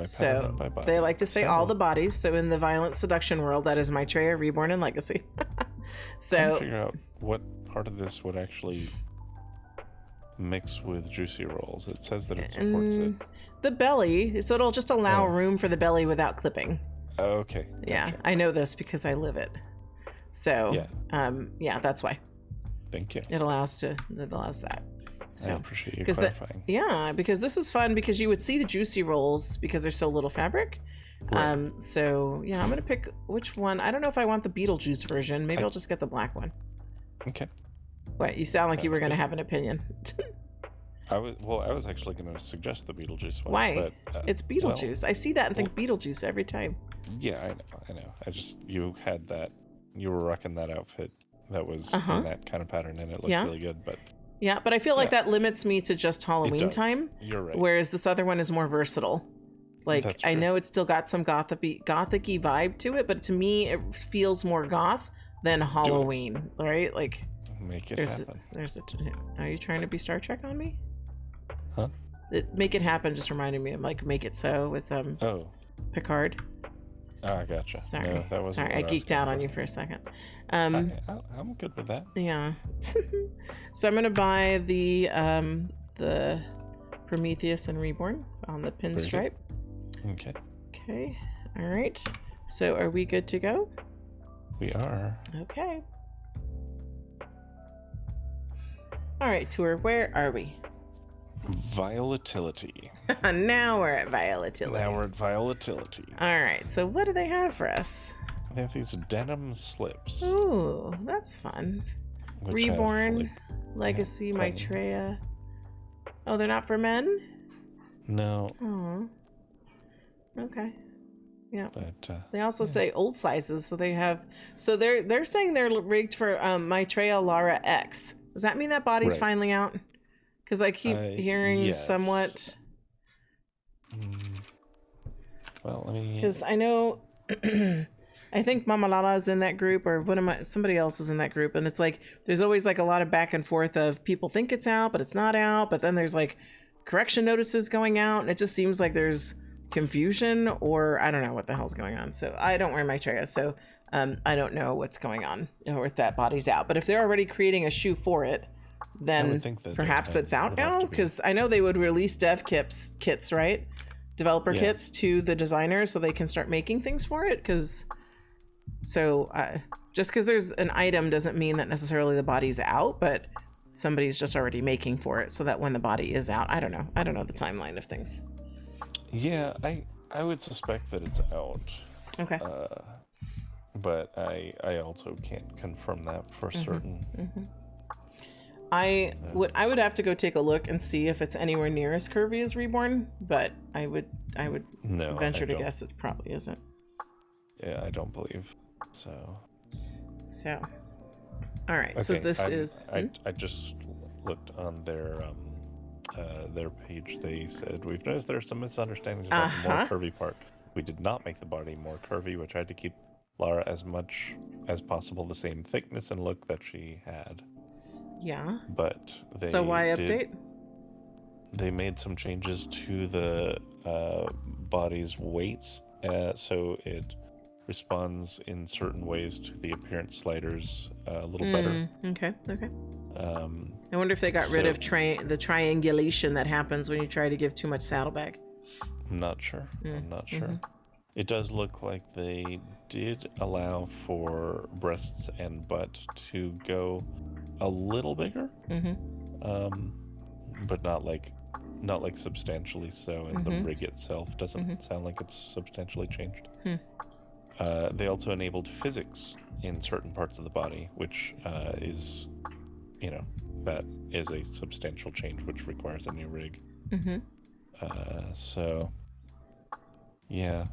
So they like to say all the bodies. So in the Violent Seduction world, that is Maitreya, Reborn, and Legacy. So I'm trying to figure out what part of this would actually mix with juicy rolls. It says that it supports it. The belly, so it'll just allow room for the belly without clipping. Oh, okay. Gotcha. Yeah, I know this because I live it. So that's why. Thank you. It allows that. So, I appreciate you clarifying. Because this is fun because you would see the juicy rolls because there's so little fabric. Right. So I'm gonna pick which one. I don't know if I want the Beetlejuice version. Maybe I'll just get the black one. Okay. Wait, you sound like you were gonna have an opinion. I was actually gonna suggest the Beetlejuice one. Why? But, it's Beetlejuice. I see that and think Beetlejuice every time. Yeah, I know. You had that. You were rocking that outfit that was in that kind of pattern, and it looked really good, but. Yeah, but I feel like that limits me to just Halloween time. You're right. Whereas this other one is more versatile. Like, I know it's still got some gothic-y vibe to it, but to me, it feels more goth than Halloween, right? Like, make it happen. Are you trying to be Star Trek on me? Huh? Make It Happen just reminded me of, like, Make It So with Picard. Oh, I gotcha. Sorry. No, I geeked out on you for a second. I'm good with that. Yeah. So I'm gonna buy the Prometheus and Reborn on the pinstripe. Okay. Okay. All right. So are we good to go? We are. Okay. All right, Tour, where are we? Violetility. Now we're at Violetility. Now we're at Violetility. All right, so what do they have for us? They have these denim slips. Ooh, that's fun. Reborn, Legacy, Maitreya. Oh, they're not for men? No. Oh. Okay. Yeah. But, they also say old sizes, so they have. So they're saying they're rigged for Maitreya Lara X. Does that mean that body's finally out? Because I keep hearing somewhat. Well, let me. Because I know, I think Mama Lala is in that group, or somebody else is in that group, and it's like there's always like a lot of back and forth of people think it's out, but it's not out. But then there's like correction notices going out, and it just seems like there's confusion, or I don't know what the hell's going on. So I don't wear Maitreya, so I don't know what's going on or if that body's out. But if they're already creating a shoe for it, then perhaps it's out now, because I know they would release dev kits, right? Developer kits to the designers so they can start making things for it. Just because there's an item doesn't mean that necessarily the body's out, but somebody's just already making for it so that when the body is out, I don't know the timeline of things. Yeah, I would suspect that it's out. Okay. But I also can't confirm that for certain. Mm-hmm. I would have to go take a look and see if it's anywhere near as curvy as Reborn, but I would venture to guess it probably isn't. Yeah, I don't believe so. All right. Okay, so this is. I just looked on their page. They said we've noticed there are some misunderstandings about the more curvy part. We did not make the body more curvy. We tried to keep Lara as much as possible the same thickness and look that she had. Yeah. But so why update? They made some changes to the body's weights, so it responds in certain ways to the appearance sliders a little better. Okay. I wonder if they got rid of the triangulation that happens when you try to give too much saddlebag. I'm not sure. It does look like they did allow for breasts and butt to go a little bigger, but not like substantially so, and the rig itself doesn't sound like it's substantially changed. They also enabled physics in certain parts of the body, which is, that is a substantial change, which requires a new rig. So, yeah.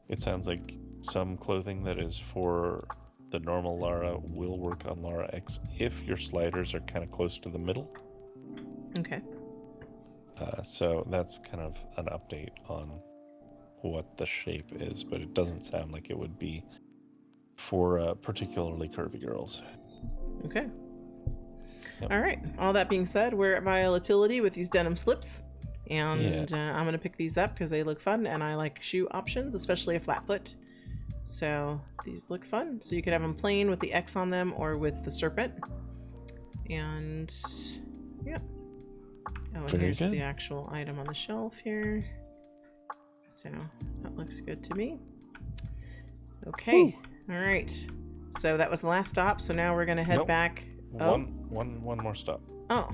It sounds like some clothing that is for the normal Lara will work on Lara X if your sliders are kind of close to the middle. Okay. So that's kind of an update on what the shape is, but it doesn't sound like it would be for particularly curvy girls. Okay. Yep. All right. All that being said, we're at Violetility with these denim slips. And I'm going to pick these up because they look fun, and I like shoe options, especially a flat foot. So these look fun. So you could have them plain with the X on them or with the serpent. And yeah. Oh, and here's the actual item on the shelf here. So that looks good to me. Okay. Ooh. All right. So that was the last stop. So now we're going to head back. One more stop. Oh.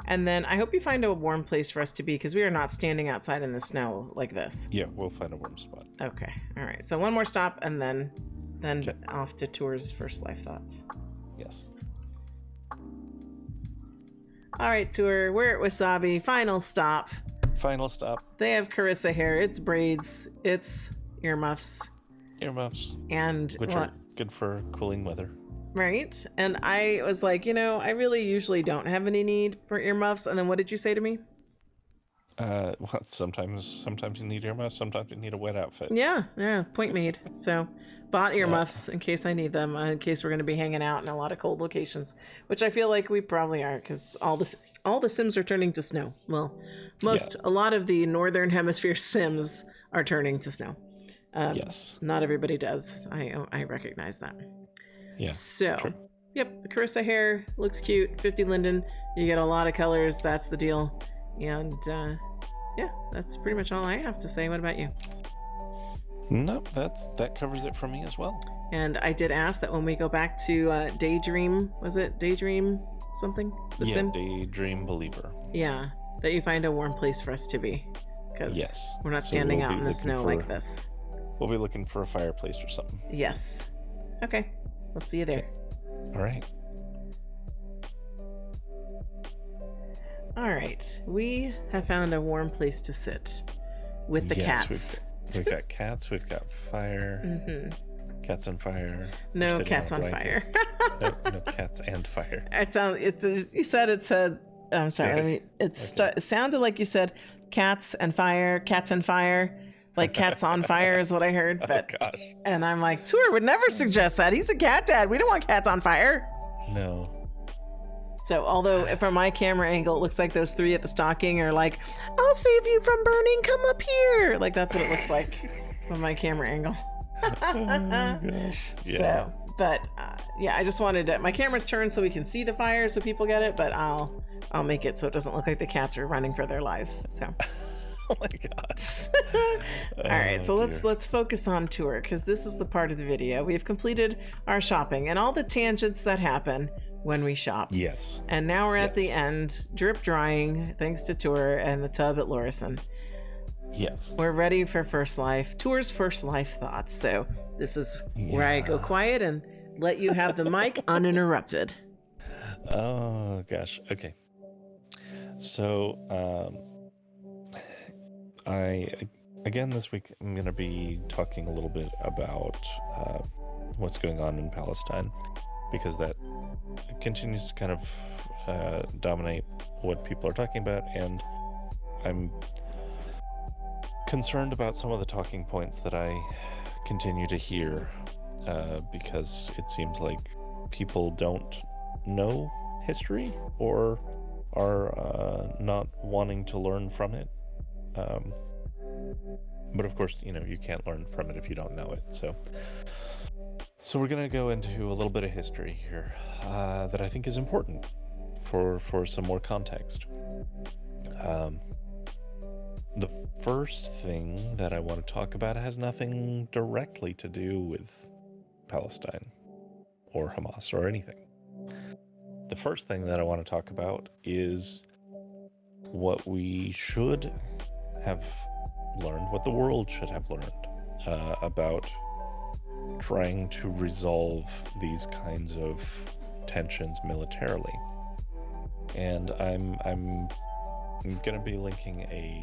And then I hope you find a warm place for us to be, because we are not standing outside in the snow like this. Yeah, we'll find a warm spot. Okay. All right. So one more stop, and then off to Tour's first life thoughts. Yes. All right, Tour. We're at Wasabi. Final stop. They have Carissa hair. It's braids. It's earmuffs. And which are good for cooling weather. Right. And I was like, I really usually don't have any need for earmuffs. And then what did you say to me? Well, sometimes you need earmuffs, sometimes you need a wet outfit. Yeah, point made. So bought earmuffs in case I need them, in case we're going to be hanging out in a lot of cold locations, which I feel like we probably are, because all the Sims are turning to snow. Well, a lot of the Northern Hemisphere Sims are turning to snow. Yes. Not everybody does. I recognize that. Yeah. So, true. Yep, Carissa hair looks cute. 50 Linden. You get a lot of colors. That's the deal. And yeah, that's pretty much all I have to say. What about you? Nope, that covers it for me as well. And I did ask that when we go back to Daydream, was it Daydream something? The yeah, sim? Daydream Believer. Yeah, that you find a warm place for us to be. Because we're not standing out in the snow like this. We'll be looking for a fireplace or something. Yes. Okay. We'll see you there. All right. All right. We have found a warm place to sit with the cats. We've got cats. We've got fire. Mm-hmm. Cats on fire. No cats on fire. no cats and fire. You said. I'm sorry. It sounded like you said cats and fire. Like cats on fire is what I heard. But and I'm like, Tour would never suggest that. He's a cat dad. We don't want cats on fire. No. So although from my camera angle, it looks like those three at the stocking are like, I'll save you from burning. Come up here. Like that's what it looks like from my camera angle. Oh gosh. Yeah. So, but yeah, I just wanted to, my camera's turned so we can see the fire so people get it, but I'll make it so it doesn't look like the cats are running for their lives. So. Oh my god. All right, so let's focus on tour because this is the part of the video. We have completed our shopping and all the tangents that happen when we shop. Yes. And now we're at the end, drip drying thanks to Tour and the tub at Llorisen. Yes. We're ready for First Life. Tour's First Life thoughts. So this is where I go quiet and let you have the mic uninterrupted. Oh gosh. Okay. So again this week I'm going to be talking a little bit about what's going on in Palestine because that continues to kind of dominate what people are talking about, and I'm concerned about some of the talking points that I continue to hear because it seems like people don't know history or are not wanting to learn from it. But of course, you can't learn from it if you don't know it. So we're going to go into a little bit of history here that I think is important for some more context. The first thing that I want to talk about has nothing directly to do with Palestine or Hamas or anything. The first thing that I want to talk about is what we should have learned, what the world should have learned about trying to resolve these kinds of tensions militarily. And I'm going to be linking a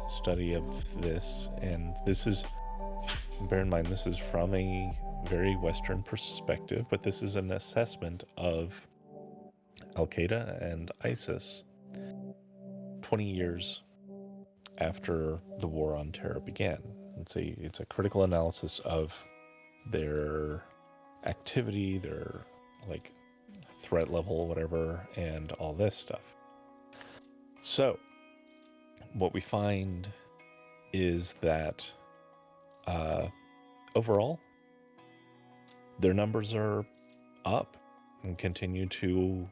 study of this, and this is, bear in mind, this is from a very Western perspective, but this is an assessment of Al-Qaeda and ISIS 20 years after the war on terror began. It's a critical analysis of their activity, their threat level, whatever, and all this stuff. So what we find is that overall their numbers are up and continue to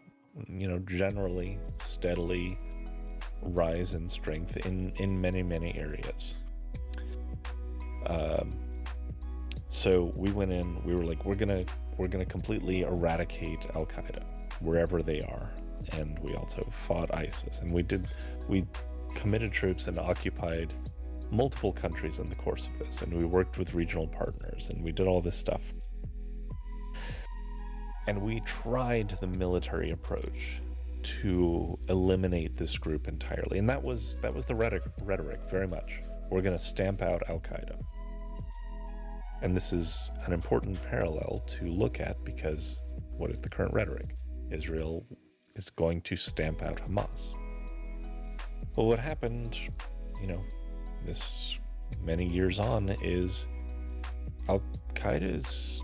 generally steadily rise in strength in many areas. So we went in, we were like, we're gonna completely eradicate Al-Qaeda wherever they are, and we also fought ISIS, and we committed troops and occupied multiple countries in the course of this, and we worked with regional partners, and we did all this stuff, and we tried the military approach to eliminate this group entirely, and that was the rhetoric very much. We're going to stamp out Al-Qaeda. And this is an important parallel to look at because what is the current rhetoric? Israel is going to stamp out Hamas. Well, what happened, this many years on is Al-Qaeda is...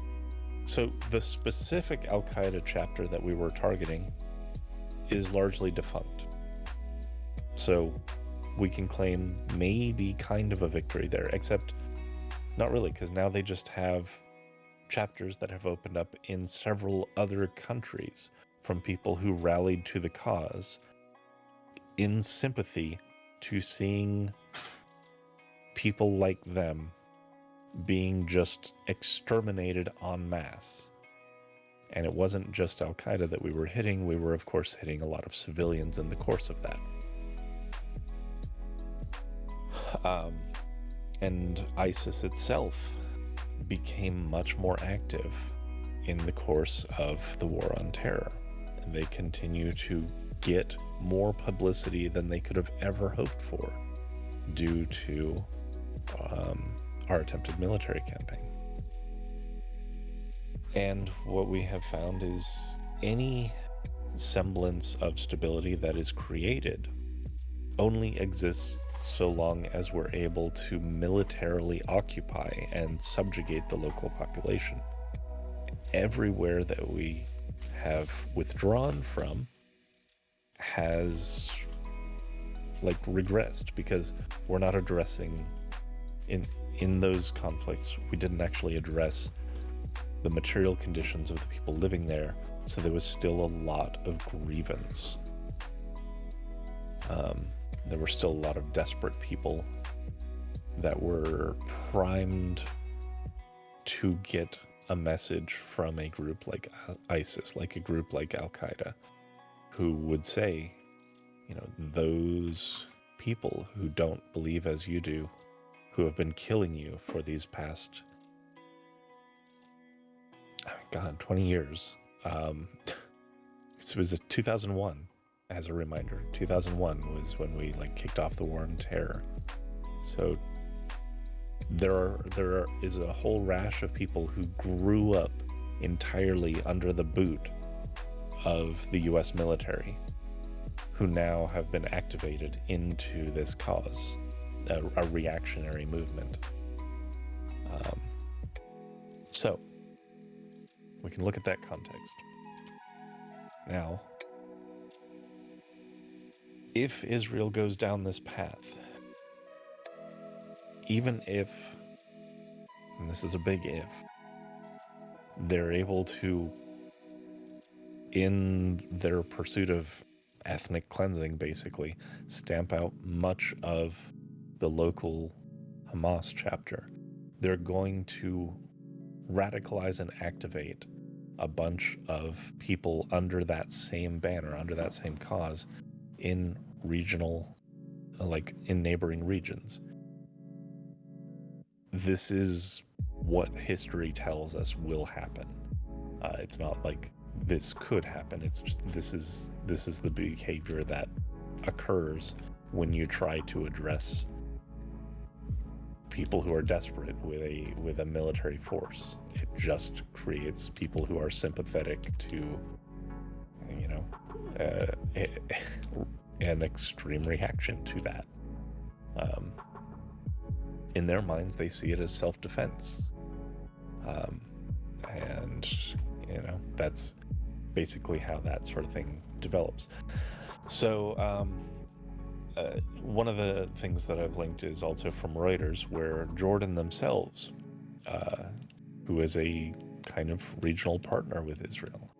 So the specific Al-Qaeda chapter that we were targeting is largely defunct. So we can claim maybe kind of a victory there, except not really, because now they just have chapters that have opened up in several other countries from people who rallied to the cause in sympathy to seeing people like them being just exterminated en masse And it wasn't just Al-Qaeda that we were hitting. We were, of course, hitting a lot of civilians in the course of that. And ISIS itself became much more active in the course of the War on Terror. And they continue to get more publicity than they could have ever hoped for due to our attempted military campaign. And what we have found is any semblance of stability that is created only exists so long as we're able to militarily occupy and subjugate the local population. Everywhere that we have withdrawn from has regressed, because we're not addressing in those conflicts. We didn't actually address the material conditions of the people living there, so there was still a lot of grievance. There were still a lot of desperate people that were primed to get a message from a group like ISIS, like a group like Al-Qaeda, who would say, those people who don't believe as you do, who have been killing you for these past 20 years. This was 2001, as a reminder. 2001 was when we kicked off the War on Terror. So there is a whole rash of people who grew up entirely under the boot of the U.S. military, who now have been activated into this cause, a reactionary movement. So we can look at that context. Now, if Israel goes down this path, even if, and this is a big if, they're able to, in their pursuit of ethnic cleansing, basically, stamp out much of the local Hamas chapter, they're going to radicalize and activate a bunch of people under that same banner, under that same cause, in regional, in neighboring regions. This is what history tells us will happen. It's not like this could happen. It's just this is the behavior that occurs when you try to address people who are desperate with a military force. It just creates people who are sympathetic to, an extreme reaction to that. In their minds, they see it as self-defense. And, that's basically how that sort of thing develops. So, one of the things that I've linked is also from Reuters, where Jordan themselves, who is a kind of regional partner with Israel,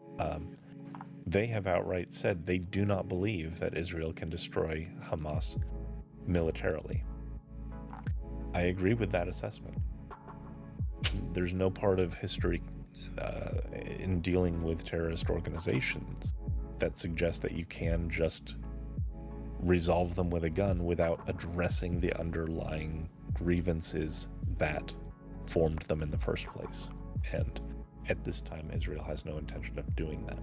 they have outright said they do not believe that Israel can destroy Hamas militarily. I agree with that assessment. There's no part of history in dealing with terrorist organizations that suggests that you can just resolve them with a gun without addressing the underlying grievances that formed them in the first place. And at this time, Israel has no intention of doing that.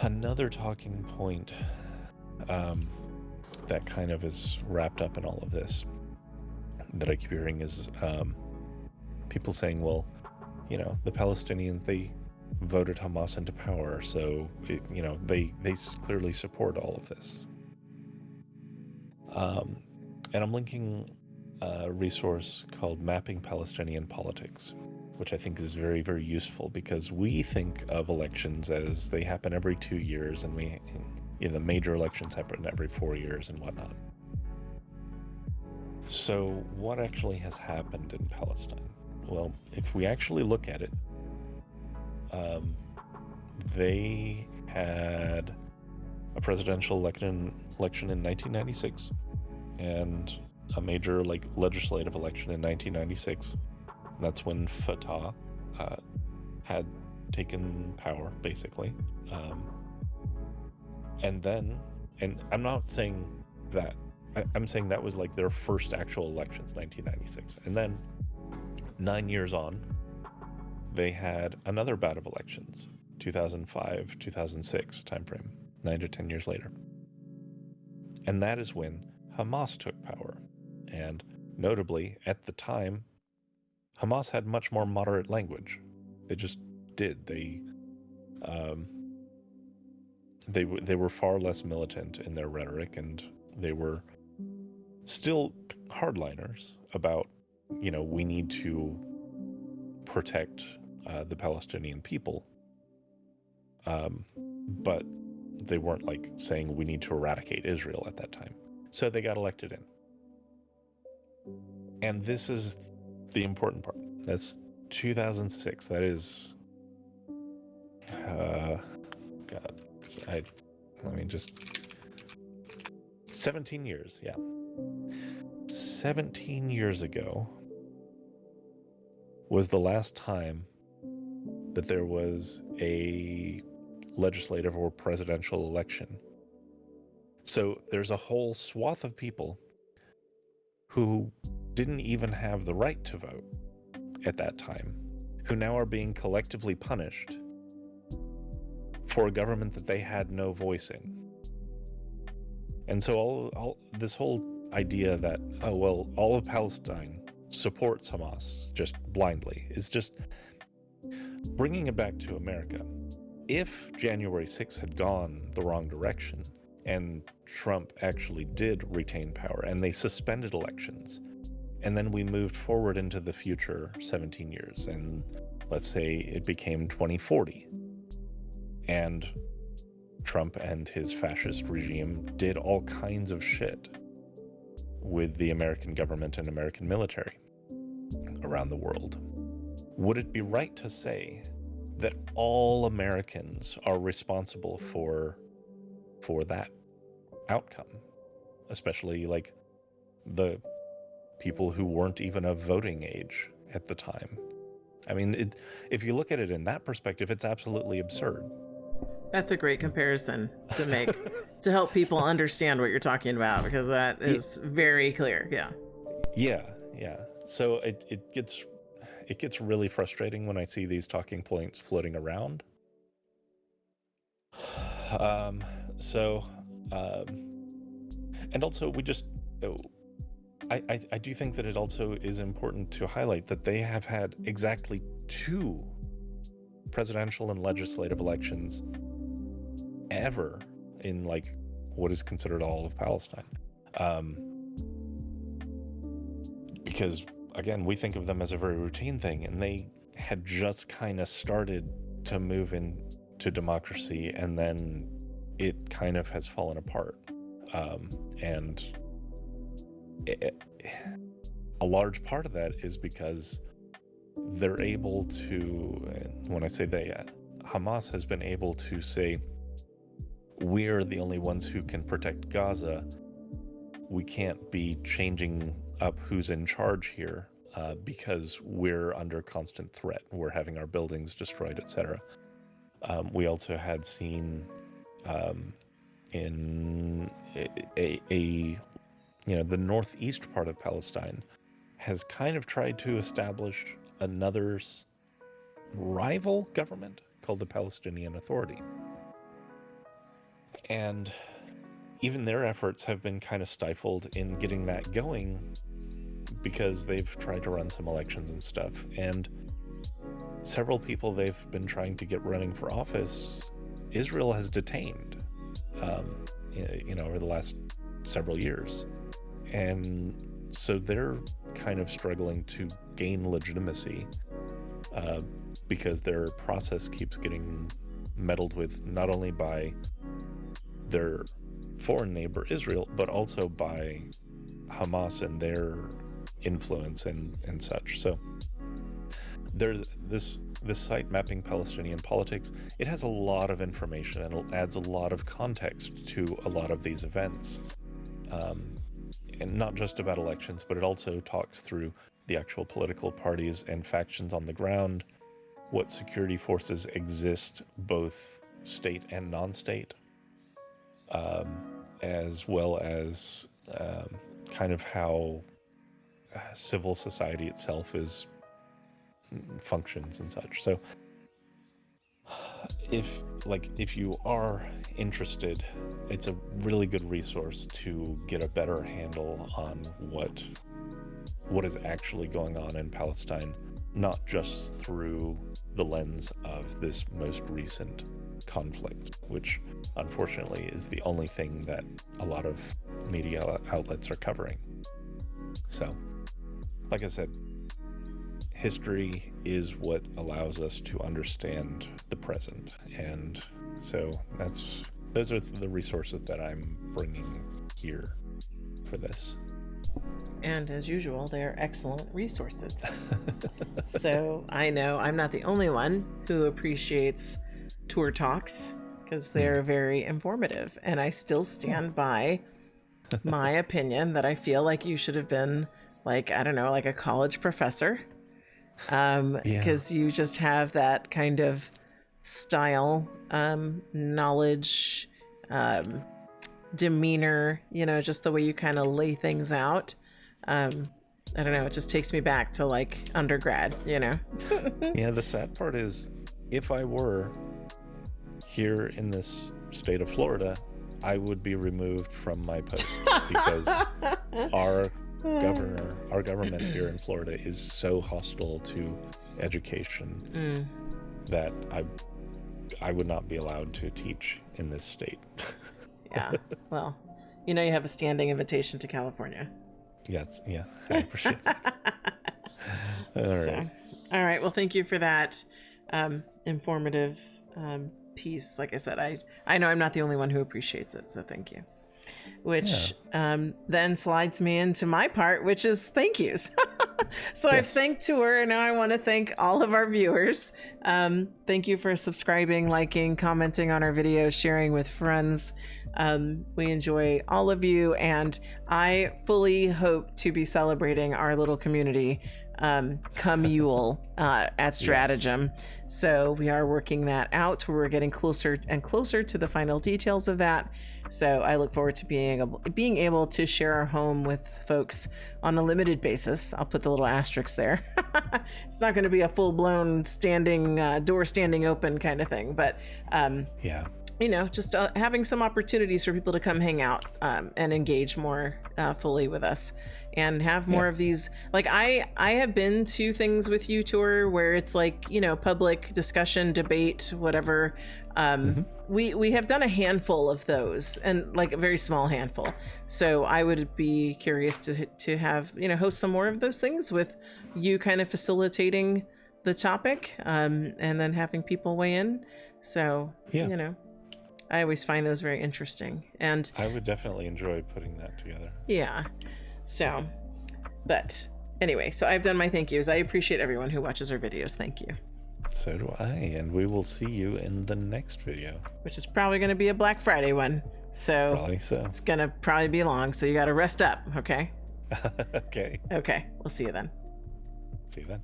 Another talking point that kind of is wrapped up in all of this that I keep hearing is people saying, well, the Palestinians, they voted Hamas into power, so they clearly support all of this. And I'm linking a resource called Mapping Palestinian Politics, which I think is very, very useful, because we think of elections as they happen every 2 years, and the major elections happen every 4 years and whatnot. So what actually has happened in Palestine? Well, if we actually look at it, they had a presidential election in 1996 and a major legislative election in 1996. And that's when Fatah had taken power, basically. And I'm not saying that, I'm saying that was like their first actual elections, 1996. And then 9 years on, they had another bout of elections, 2005, 2006 timeframe, 9 to 10 years later. And that is when Hamas took power. And notably, at the time, Hamas had much more moderate language. They just did. They were far less militant in their rhetoric, and they were still hardliners about, we need to protect the Palestinian people. But they weren't like saying we need to eradicate Israel at that time. So they got elected in. And this is the important part. That's 2006. That is, God, 17 years, yeah. 17 years ago was the last time that there was a legislative or presidential election. So there's a whole swath of people who didn't even have the right to vote at that time, who now are being collectively punished for a government that they had no voice in. And so all this whole idea that, all of Palestine supports Hamas just blindly is just bringing it back to America. If January 6th had gone the wrong direction and Trump actually did retain power and they suspended elections, and then we moved forward into the future 17 years, and let's say it became 2040, and Trump and his fascist regime did all kinds of shit with the American government and American military around the world, would it be right to say that all Americans are responsible for that outcome, especially like the people who weren't even of voting age at the time? I mean, if you look at it in that perspective, it's absolutely absurd. That's a great comparison to make to help people understand what you're talking about, because that is very clear. Yeah. So it gets really frustrating when I see these talking points floating around. And also I do think that it also is important to highlight that they have had exactly 2 presidential and legislative elections ever in like what is considered all of Palestine. Because again, we think of them as a very routine thing, and they had just kind of started to move into democracy, and then it kind of has fallen apart. And a large part of that is because they're able to, when I say they, Hamas has been able to say, we're the only ones who can protect Gaza. We can't be changing up who's in charge here because we're under constant threat. We're having our buildings destroyed, etc. We also had seen in the northeast part of Palestine has kind of tried to establish another rival government called the Palestinian Authority. And even their efforts have been kind of stifled in getting that going because they've tried to run some elections and stuff. And several people they've been trying to get running for office, Israel has detained, over the last several years. And so they're kind of struggling to gain legitimacy because their process keeps getting meddled with, not only by their foreign neighbor Israel, but also by Hamas and their influence and such. So there's this site, Mapping Palestinian Politics. It has a lot of information and it adds a lot of context to a lot of these events. And not just about elections, but it also talks through the actual political parties and factions on the ground, what security forces exist, both state and non-state, as well as kind of how civil society itself functions and such. So if you are interested, it's a really good resource to get a better handle on what is actually going on in Palestine, not just through the lens of this most recent conflict, which unfortunately is the only thing that a lot of media outlets are covering. So, like I said, history is what allows us to understand the present, and so those are the resources that I'm bringing here for this. And as usual, they're excellent resources. So I know I'm not the only one who appreciates tour talks, because they're very informative, and I still stand by my opinion that I feel like you should have been like, I don't know, like a college professor, because you just have that kind of style, knowledge, demeanor, just the way you kind of lay things out. I don't know, it just takes me back to like undergrad, Yeah, the sad part is, if I were here in this state of Florida, I would be removed from my post because our government here in Florida is so hostile to education that I would not be allowed to teach in this state. Yeah, well, you have a standing invitation to California. Yes, yeah, I appreciate that. All right, well, thank you for that informative piece. Like I said, I know I'm not the only one who appreciates it, so thank you. Which then slides me into my part, which is thank yous. So I've thanked Tour, and now I want to thank all of our viewers. Thank you for subscribing, liking, commenting on our videos, sharing with friends. We enjoy all of you, and I fully hope to be celebrating our little community come Yule at Stratagem. Yes. So we are working that out. We're getting closer and closer to the final details of that. So I look forward to being able to share our home with folks on a limited basis. I'll put the little asterisk there. It's not going to be a full-blown door standing open kind of thing, but just having some opportunities for people to come hang out and engage more fully with us, and have more of these. Like I have been to things with you, Tour, where it's like, public discussion, debate, whatever. We have done a handful of those, and like a very small handful. So I would be curious to have, host some more of those things with you kind of facilitating the topic, and then having people weigh in. So, I always find those very interesting, and I would definitely enjoy putting that together. Yeah. So, but anyway, so I've done my thank yous. I appreciate everyone who watches our videos. Thank you. So do I, and we will see you in the next video, which is probably going to be a Black Friday one. So probably so. It's going to probably be long, so you got to rest up. Okay. Okay. Okay. We'll see you then. See you then.